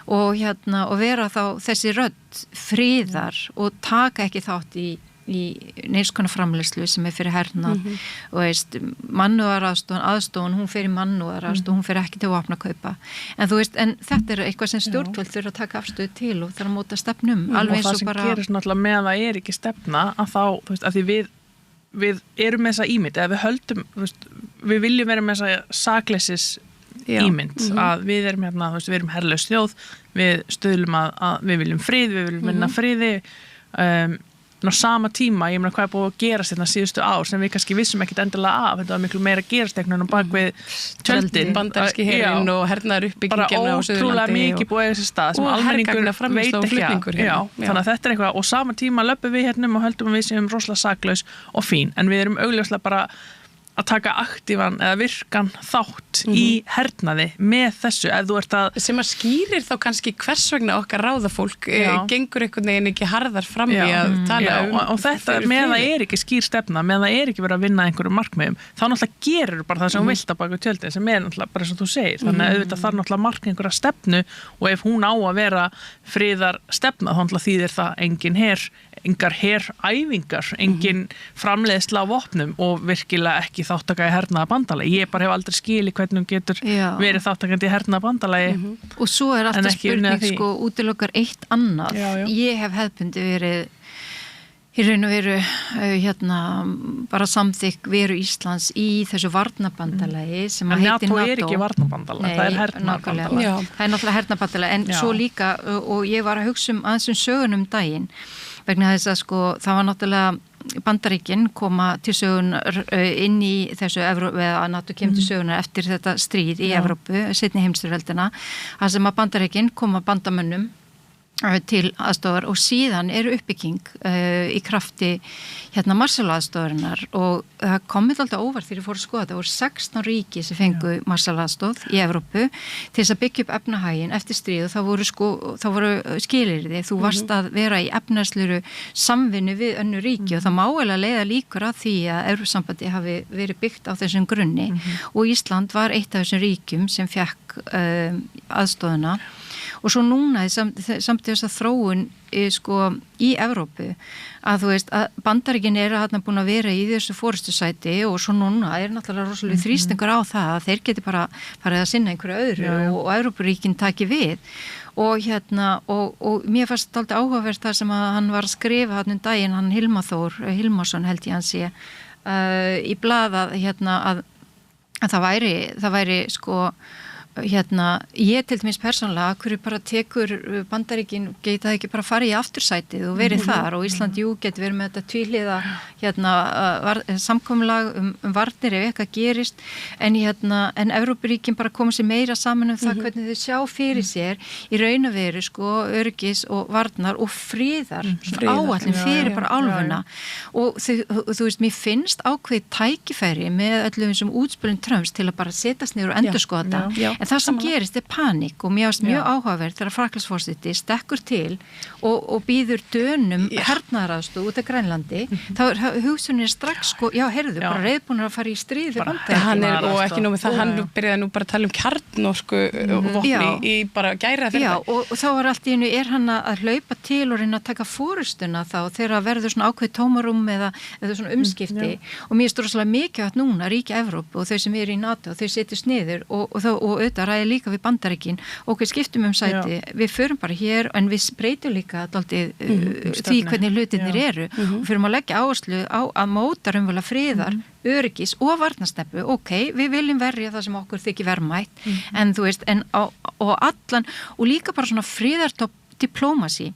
og og vera þá þessi rödd friðar og taka ekki þátt í neins konar framleiðslu sem fyrir hernað og veist, aðstofan, hún fyrir mannúðaraðstofan, hún fyrir ekki til vopnakaupa en þú veist, en þetta eitthvað sem stjórnvöld þurfa að taka afstöðu til og þarf að móta stefnum alveg eins og bara. Og það sem gerist náttúrulega með að það ekki stefna að þá, þú veist, að því við erum með þessa ímynd, eða við höldum, þú veist, við viljum vera með þessa sakleysis ímynd, að við erum þú veist, við erum herlaus þjóð, við stöðlum að við viljum frið, við viljum vinna friði á sama tíma, ég meina hvað búið að gerast hérna síðustu ár sem við kannski vissum ekkit endilega af, þetta var miklu meira gerast einhvern bak við tjöldin, bandaríski herinn og hernaðar uppbyggingina bara ótrúlega mikið búið þessi stað sem almenningur veit ekki þannig að þetta eitthvað og sama tíma löpum við hérna og höldum að við séum rosalega saklaus og fín, en við erum augljóslega bara að taka aktívan eða virkan þátt í hernaði með þessu ef þú ert að sem að skýrir þá kannski hvers vegna okkar ráðafólk gengur einhvern veginn ekki harðar fram í að tala og þetta með það ekki skýr stefna með það ekki verið að vinna einhverjum markmiðum þá náttúrulega gerir bara það sem hún vilt að baka tjöldin sem náttúrulega bara eins og þú segir þannig að auðvitað þarf náttúrulega marka einhverja stefnu og ef hún á að vera friðar stefna þá náttúrulega þýðir það engin her engar heræfingar, engin framleiðsla á vopnum og virkilega ekki þáttaka í hernaðarbandalagi. Ég bara hef aldrei skilið hvernig hún getur verið þáttakandi í hernaðarbandalagi. Og svo alltaf spurning sko útilokkar eitt annað. Ég hef hefðbundi verið í raun og veru bara samþykk veru Íslands í þessu varnarbandalagi sem að heiti NATO. NATO ekki varnarbandalagi, það hernaðarbandalagi. Það náttúrulega hernaðarbandalagi, en svo líka, og ég var að hugsa aðeins sögunum daginn, vegna þess að sko, það var náttúrulega Bandaríkin koma til sögunar inn í þessu eða NATO kemur til sögunar eftir þetta stríð í Evrópu, seinni heimsstyrjöldina, þar sem að Bandaríkin koma bandamönnum til aðstofar og síðan uppbygging í krafti Marshall-aðstofarinnar og það komið alltaf óvart þegar ég fór að skoða það voru 16 ríki sem fengu Marshall-aðstof í Evrópu til þess að byggja upp efnahaginn eftir stríð og það voru skilyrði, þú varst að vera í efnahagslegri samvinnu við önnur ríki og það má eiginlega leiða líkur að því að Evrópusambandi hafi verið byggt á þessum grunni og Ísland var eitt af þessum ríkjum sem fekk aðstofuna. Og svo núna samt þess að þróun í Evrópu að þú veist að Bandaríkin þarna búin að vera í þessu forystusæti og svo núna náttúrulega rosalega þrýstingur á það að þeir geti bara farið að sinna einhverju öðru og Evrópuríkin taki við og og mér fannst alltaf áhugavert það sem að hann var að skrifa hann daginn, hann Hilmar Þór Hilmarsson held ég hann sé í blað að það væri sko ég til dæmis persónulega hverju bara tekur Bandaríkin geta ekki bara farið í aftursætið og verið þar og Ísland getur verið með þetta tvíhliða samkomulag varnir ef eitthvað gerist en Evrópuríkin bara koma sér meira saman það hvernig þau sjá fyrir sér í raun og veru öryggis og varnar og friðar áætlun fyrir bara álfuna og þú veist, mér finnst ákveðið tækifæri með öllum þessum útspilum Trumps til að bara setjast niður og endurskoða þetta en það sem gerist panik og mér varst mjög áhugaverð þegar Frakklandsforseti stekkur til og býður Dönum hernaðaraðstoð út af Grænlandi þá hugsunin strax heyrðu, bara reiðbúnir að fara í stríð við Bandaríkin. Og ekki nóg með það, hann byrjaði nú bara að tala kjarnorku vopni í bara gæra fyrir það. Og þá var allt í einu hann að hlaupa til og reyna að taka fórustuna þá þegar verður svona ákveð tómarum eða svona umskipti og mér stóð svolítið mikið að núna ríki Evrópu og þau sem í NATO, þau setjast niður og auðvitað ræði líka við Bandaríkin og við skiptum sæti, við förum bara hér en við breytum líka dálítið því hvernig hlutirnir eru og fyrir að leggja áherslu á að móta raunverulega friðar, öryggis og varnarstefnu, við viljum verja það sem okkur þykir verðmætt en þú veist, og líka bara svona friðartopp diplomasi.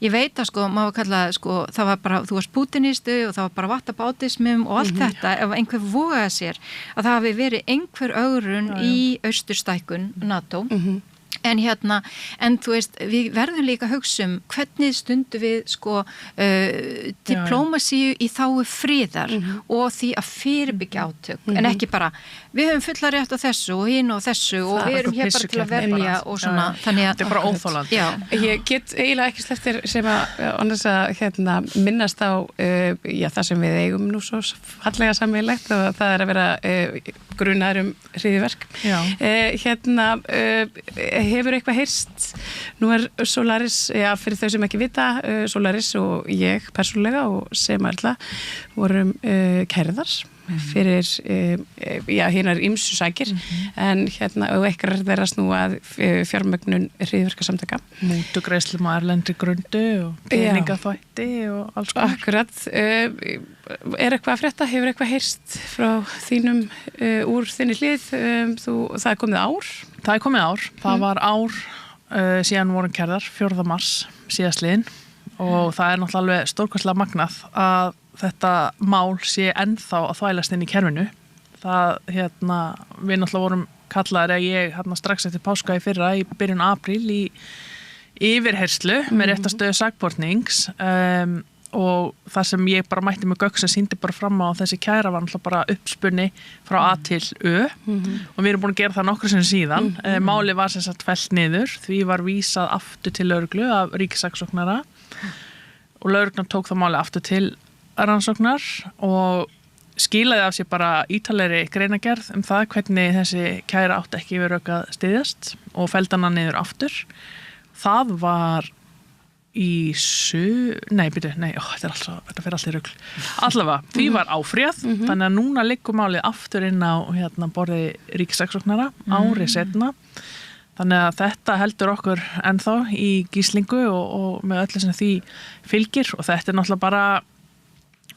Ég veit að maður kallaði, það var bara, þú varst pútinistu og það var bara vattabátismum og allt þetta, ef einhver vogaði sér að það hafi verið einhver ögrun í austurstækkun NATO en þú veist, við verðum líka að hugsa hvernig stundum við diplómasíu í þágu friðar og því að fyrirbyggja átök en ekki bara, við höfum fulla rétt á þessu og hinn og þessu og við erum hér bara til að verja og svona, þannig að þetta bara óþolandi. Ég get eiginlega ekki slepptir sem að minnast á það sem við eigum nú svo fallega sammeilegt og það að vera grunaður hryðjuverk. Hefur eitthvað heyrst, nú Solaris, fyrir þau sem ekki vita, Solaris og ég persónulega og sem Erla vorum kærðar fyrir hinnar ýmsu sækir en og eitthvað þeirra snúa að fjármögnun hryðjuverkasamtaka. Mútugreiðslum á erlendri grundu og peningaþvætti og alls konar. Akkurat. Eitthvað að frétta? Hefur eitthvað heyrst frá þínum úr þinni hlið? Það er komið ár? Það er komið ár. Það var ár síðan vorum kærðar 4. mars síðastliðin og það er náttúrulega alveg stórkostlega magnað að þetta mál sé ennþá að þvælast inn í kerfinu. Það, við náttúrulega vorum kallaðir ég strax eftir páska í fyrra í byrjun apríl í yfirherslu með réttastöðu sakbornings og það sem ég bara mætti með gögn sem sýndi bara fram á þessi kæra var náttúrulega bara uppspunni frá A til Ö og við erum búin að gera það nokkru sinni síðan. Málið var sem sagt fellt niður, því var vísað aftur til lögreglu af ríkissaksóknara og lögreglan tók það málið aftur til rannsóknar og skilaði af sér bara ítalegri greinagerð það hvernig þessi kæra átti ekki við rök að styðjast og felldi hana niður aftur. Það var þetta fer alltaf í rugl. Allavega, því var áfrýjað, þannig að núna liggur málið aftur inn á borði ríkissaksóknara ári seinna. Þannig að þetta heldur okkur ennþá í gíslingu og með öllu sem því fylgir og þetta náttúrulega bara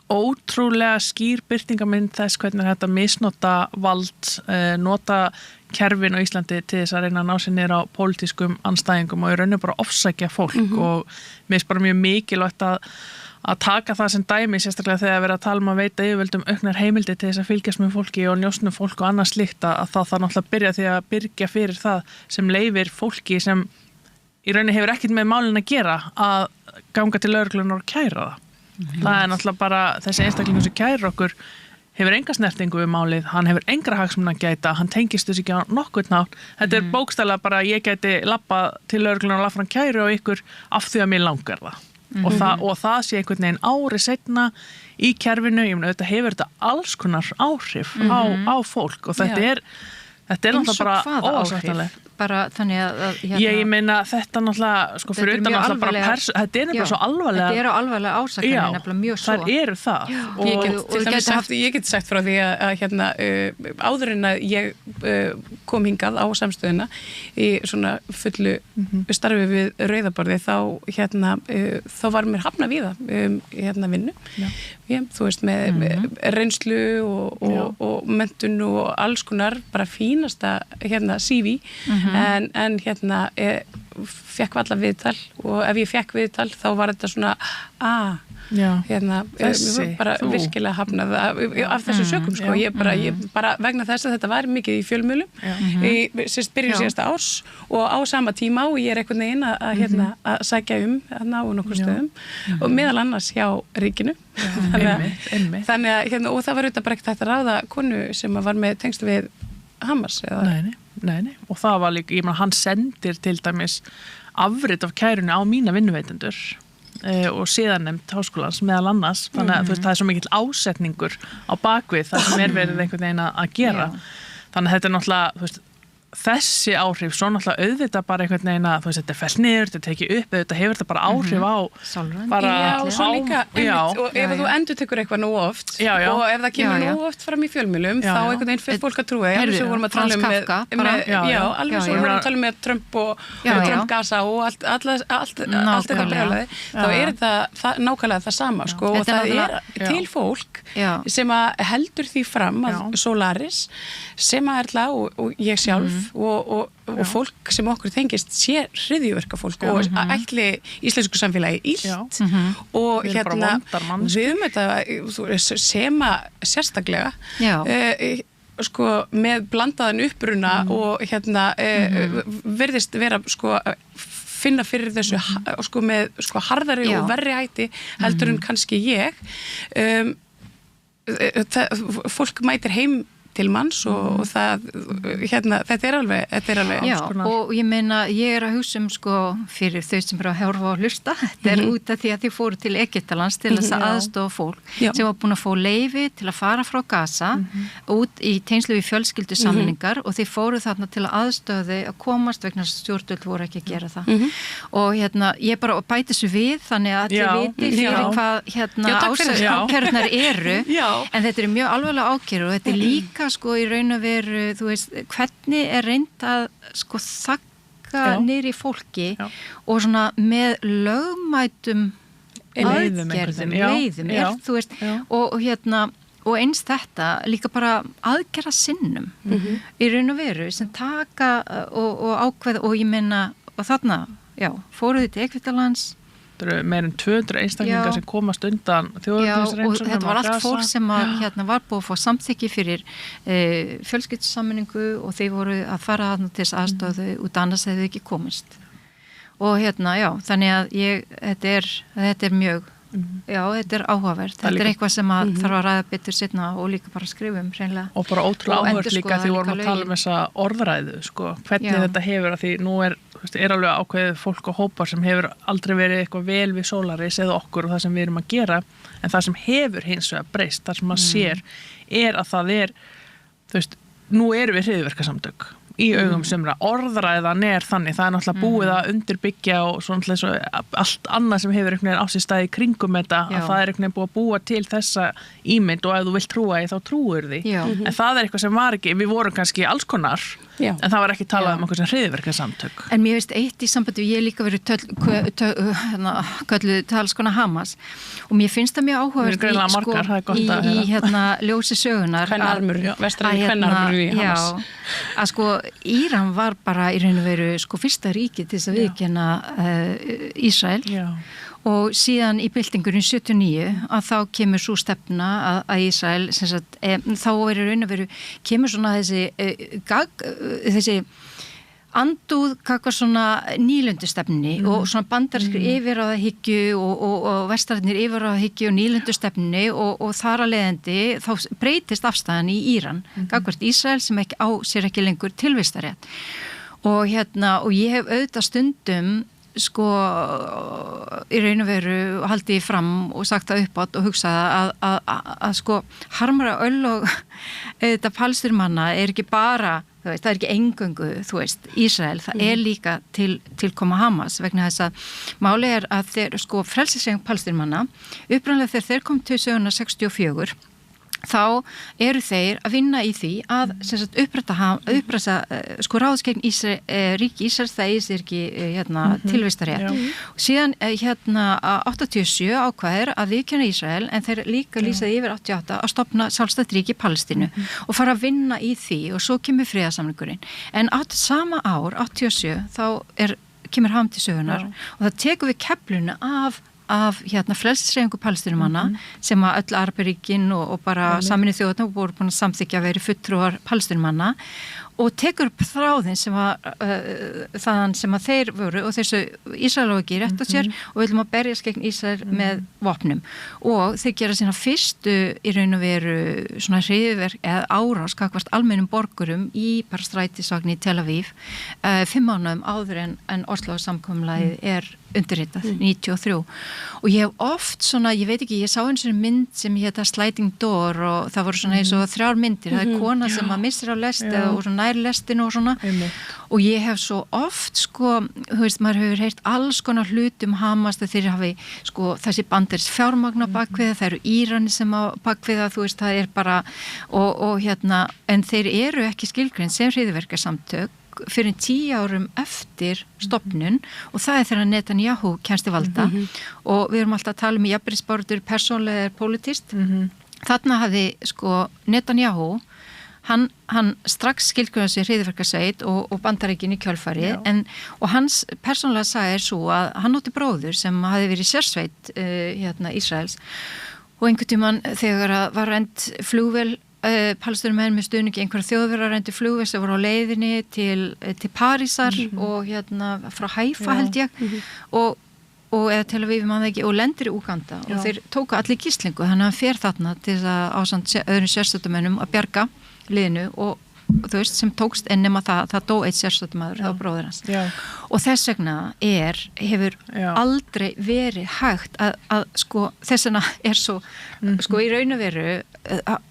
ótrúlega skýr birtingamynd þess hvernig þetta misnota vald, nota kerfin á Íslandi til þess að reyna að ná sér niður á pólitískum andstæðingum og í rauninni bara ofsækja fólk og mér finnst bara mjög mikilvægt að taka það sem dæmi, sérstaklega þegar verið að tala að veita yfirvöldum auknar heimildi til þess að fylgjast með fólki og njósnum fólk og annað slíkt að það náttúrulega byrja því að byrgja fyrir það sem leyfir fólki sem í rauninni hefur ekkert með málin að gera að ganga til lögreglunar og kæra það. Það er náttúrulega bara þessi einstaklingur sem kærir okkur hefur enga snertingu við málið, hann hefur engra hagsmuna að gæta, hann tengist þess ekki á nokkurn nátt. Þetta er bókstaflega bara ég gæti lappað til lögreglunar og lappa fram kæru á ykkur af því að mér langar það. Og það sé einhvern veginn ári seinna í kerfinu, ég meina þetta hefur þetta alls konar áhrif á fólk og þetta er náttúrulega bara óásættanlegt. Bara þannig að ég meina þetta náttúrulega sko fyrir utan náttúrulega bara þetta er nefnilega svo alvarlega. Þetta eru alvarlega ásakanir nefnilega mjög svo. Það eru það. Ég get sagt frá því að áður en að ég kom hingað á samstöðuna í svona fullu starfi við Rauðaborði þá var mér hafnað víða vinnu. Þú veist með reynslu og menntun og alls konar bara fínasta CV en fekk alla viðtal og ef ég fekk viðtal þá var þetta svona bara virkilega hafnað af þessu sökum sko. Ég bara vegna þess að þetta var mikið í fjölmiðlum í byrjun síðasta árs og á sama tíma og ég er einhvern veginn að sækja á nokkur stöðum og meðal annars hjá ríkinu þannig að og það var auðvitað bara ekkert hægt að ráða konu sem var með tengsl við Hamas Nei, og það var líka, ég meina hann sendir til dæmis afrit af kærunni á mína vinnuveitendur og síðarnefnd háskólans meðal annars, þannig að þú veist, það er svo mikill ásetningur á bakvið það sem verið einhvern veginn að gera. Þannig að þetta er náttúrulega, þú veist, þessi áhrif, svo náttúrulega auðvitað bara einhvern veginn að þú veist, þetta er fellt niður, þetta er tekið upp, auðvitað hefur þetta bara áhrif á bara og svo líka, og ef þú endurtekur eitthvað nú oft og ef það kemur nú oft fram í fjölmiðlum þá einhvern veginn fyrir fólk að trúa alveg sem vorum að tala með Trump og Trump-gasa og allt þetta brjálæði, þá er þetta nákvæmlega það sama, sko, og það er til fólk sem að heldur því fram að Solaris sem að Erla og ég sjálf og fólk sem okkur tengist sé hryðjuverkafólk og ætli íslensku samfélagi illt og við þetta sema sérstaklega sko með blandaðan uppruna og virðist vera sko finna fyrir þessu sko með sko harðari og verri hætti heldur en kannski ég fólk mætir heim til manns og það þetta er alveg og ég meina, ég er að hugsa sko fyrir þau sem eru að horfa og hlusta þetta er út af því að þið fóru til Egyptalands til þess að aðstofa fólk sem var búin að fá leyfi til að fara frá Gaza út í tengslu við fjölskyldusameiningar og þið fóru þarna til að aðstofa að komast vegna stjórnvöld voru ekki að gera það og ég bara bæti þessu við þannig að þið viti fyrir hvað ákærurnar eru en þetta er mjög alvarlega ákærur og þetta er líka sko í raun og veru, þú veist, hvernig er reynd að sko þakka niður í fólki og svona með lögmætum aðgerðum, leiðum, þú veist, og eins þetta líka bara aðgerða sinnum í raun og veru sem taka og ákveða og ég meina, og þarna, fóruð þið til Egyptalands meir en 200 einstaklingar sem komast undan þjóðurnisreinsunum og þetta var allt fólk sem var búið að fá samþykki fyrir fjölskyldusammenningu og þeir voru að fara til þess aðstofu út annars hefðu ekki komist og þannig að þetta er mjög þetta er áhugavert, þetta er eitthvað sem að þarf að ræða betur seinna og líka bara skrifa hreinlega og bara ótrúlega áhugavert líka því vorum að tala þessa orðræðu sko, hvernig þetta hefur að því nú er alveg ákveðið fólk og hópar sem hefur aldrei verið eitthvað vel við Solaris eða okkur og það sem við erum að gera en það sem hefur hins vegar breyst, það sem maður sér er að það er þú veist, nú erum við hryðjuverkasamtök í augum sumra. Orðræðan þannig, það náttúrulega búið að undirbyggja og svona svo allt annað sem hefur einhvern veginn á sér staði kringum þetta, að það einhvern veginn búið að búa til þessa ímynd og ef þú vilt trúa því þá trúir því. En það eitthvað sem var ekki, við vorum kannski alls konar, en það var ekki talað eitthvað sem hryðjuverkasamtök. En mér veist eitt í sambandi, ég líka verið kölluð talskona Hamas og mér finnst það mjög áhugavert í ljósi sögunar að sko Íran var bara í raun og veru sko fyrsta ríki til þess að viðurkenna Ísrael og síðan í byltingurinn 79 að þá kemur svo stefna að Ísrael þá er í raun og veru kemur svona þessi andúð kakar svona nýlendustefni og svona bandarískir yfirráðahyggju og vestararnir yfirráðahyggju og nýlendustefni og þar að leiðandi þá breytist afstæðan í Íran gagvart Ísrael sem ekki á sér ekki lengur tilvistarétt og og ég hef auðvitað stundum sko í raun og veru haldið fram og sagt það uppátt og hugsaða að sko harmara öll og auðvitað palestínumanna ekki bara það ekki eingöngu, Ísrael, það líka til koma Hamas vegna þess að máli að þeir, sko, frelsishreyfing palestínumanna, upprunalega þegar þeir kom til söguna 64, þá eru þeir að vinna í því að uppræta sko ráðskegn ríki Ísraels það sér ekki tilvistarétt. Síðan 87 ákvæðir að viðurkenna Ísrael en þeir líka lýsaði yfir 88 að stofna sjálfstætt ríki Palestínu og fara að vinna í því og svo kemur friðarsamningurinn. En sama ár, 87, þá kemur Ham til sögunar og það tekur við kefluna af frelsishreyfingu palestínumanna sem að öll Araparíkin og bara Sameinuðu þjóðirnar voru búin að samþykkja að vera fulltrúar palestínumanna og tekur upp þráðin sem þaðan sem að þeir voru og þessu Ísrael á ekki rétt á sér og viljum að berjast gegn Ísrael með vopnum og þeir gera sína fyrstu í raun og veru svona hryðjuverk eða árás gagvart almennum borgurum í bara strætisvagni í Tel Aviv 5 mánuðum áður en Oslo-samkomulagið undirritað, 93 og ég hef oft svona, ég veit ekki, ég sá eins og mynd sem hétta Sliding Door og það voru svona eins og 3 myndir, það kona sem að missir á lest og svona nær lestinu og svona og ég hef svo oft sko, þú veist, maður hefur heyrt alls konar hlut Hamas þegar þeir hafi sko þessi banderist fjármagna bakviða, það eru Írani sem á bakviða, þú veist, það bara og en þeir eru ekki skilgreind sem hryðjuverkasamtök fyrir 10 árum eftir stofnun og það þegar Netanyahu kemst til valda og við erum alltaf að tala um jafnréttisbaráttur persónlega pólitískt. Þarna hafði sko Netanyahu hann strax skilgreinaði sig hryðjuverkasveit og Bandaríkin í kjölfari og hans persónlega saga svo að hann átti bróður sem hafði verið sérsveit Ísraels og einhvern tímann þegar var rent flugvél palestínumenn með stuðningi einhverja þjóðverðar reyndu flugvél sem voru á leiðinni til Parísar og frá Haifa held ég og eða Tel Aviv mann ekki og lendir í Úganda og þeir tóka allir gíslingu þannig að hann fer þarna til að ásamt öðrum sérstöðumönnum að bjarga liðinu og þú veist sem tókst en nema það dó eitt sérstöðumæður þá bróðir hans og þess vegna hefur aldrei verið hægt að sko þess vegna svo sko í raun og veru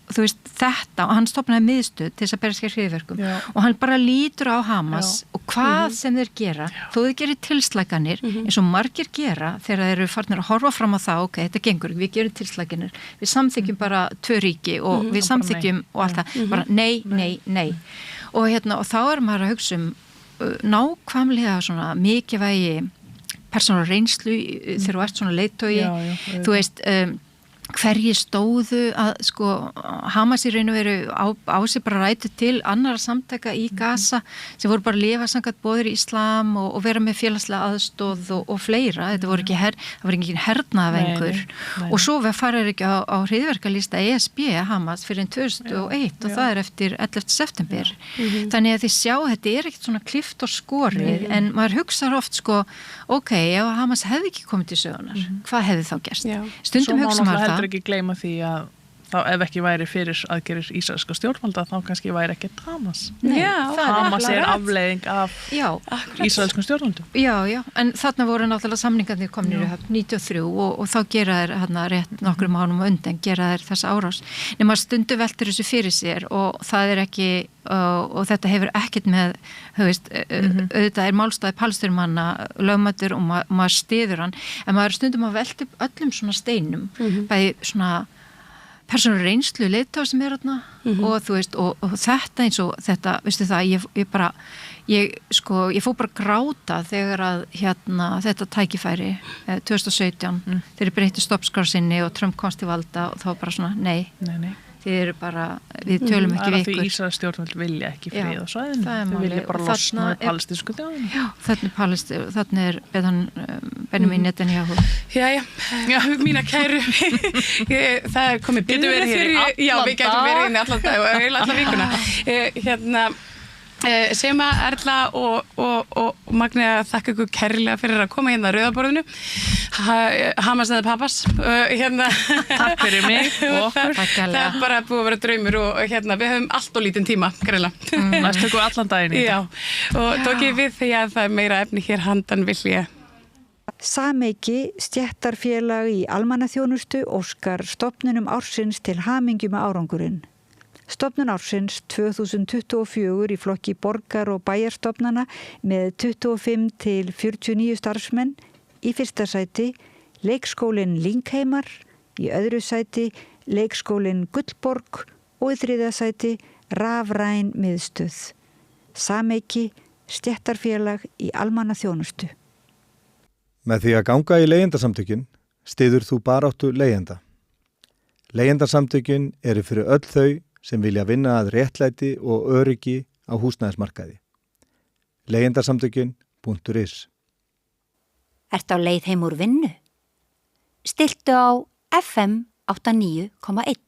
þú veist þetta og hann stofnaði miðstöð til þess að berjast gegn hryðjuverkum og hann bara lítur á Hamas og hvað sem þeir gera þó þeir gerir tilslækanir eins og margir gera þegar þeir eru farnir að horfa fram á það ok, þetta gengur, við gerum tilslækanir við samþykjum bara 2 ríki og við samþykjum og allt það, bara nei og þá maður að hugsa nákvæmlega svona mikilvægi persónulega reynslu þegar þú ert svona leiðtogi þú veist hverjir stóðu að sko Hamas í raun og veru á sig bara rætu til annara samtaka í Gaza sem voru bara að lifa samkvæmt boðir í Íslam og vera með félagslega aðstóð og fleira, þetta voru ekki það var engin hernaðavengur og svo farið ekki á hryðjuverkalista ESB Hamas fyrir 2001 og það eftir 11. september þannig að þið sjá, þetta ekkert svona klift og skorið en maður hugsar oft sko ok, ef Hamas hefði ekki komið til sögunar hvað hefði þá gerst? Stundum hugsa maður það heldur ekki gleyma því að þá ef ekki væri fyrir aðgerir ísraelska stjórnvalda þá kannski væri ekki Hamas. Hamas afleiðing af ísraelskum stjórnvaldum. Já, en þarna voru náttúrulega samningarnir komnir í höfn 93 og þá gera þær rétt nokkrum ánum undan, gera þær þessa árás. Nema stundu veltur þessu fyrir sér og það ekki, og þetta hefur ekkert með, auðvitað málstæði palestínumanna lögmætur og maður styður hann, en maður stundum að velta upp öllum svona steinum, bæði svona persónu reynslu leiðtóð sem þarna og þú veist, og þetta eins og þetta, veistu það, ég fór bara að gráta þegar að þetta tækifæri 2017, þegar breytti stoppskrá sinni og Trump komst til valda og þá bara svona, nei. Þið eru bara, við tölum ekki við ykkur. Því Ísraels stjórnvöld vilja ekki frið á svæðinu. Þau vilja bara losna palestínsku þjóðinni. Já, þarna er Benjamin Netanyahu. Já, mína kæru. Það komið Getum verið hér í allan dag. Já, við getum verið hérna allan dag og allan vikuna. Sem að Erla og Magnea þakka ykkur kærlega fyrir að koma hérna að Rauðaborðinu. Hamas eða Papas. Takk fyrir mig og okkur. Það er bara búið að vera draumur og við höfum allt og lítinn tíma, greinlega. Næst tökum við allan daginn í þetta. Já, og tókið við því að það er meira efni hér handan vilja. Sameiki stéttarfélag í almannaþjónustu óskar stofnunum ársins til hamingju með árangurinn. Stofnun ársins 2024 í flokki borgar- og bæjarstofnana með 25 til 49 starfsmenn, í fyrsta sæti leikskólinn Lyngheimar, í öðru sæti leikskólinn Gullborg og í þriðja sæti Rafræn miðstöð. Sameiki stéttarfélag í almannaþjónustu. Með því að ganga í leigjendasamtökin styður þú baráttu leigjenda. Leigjendasamtökin eru fyrir öll þau sem vilja vinna að réttlæti og öryggi á húsnæðismarkaði. Leigjendasamtökin.is. Ertu á leið heim úr vinnu? Stilltu á FM 89,1.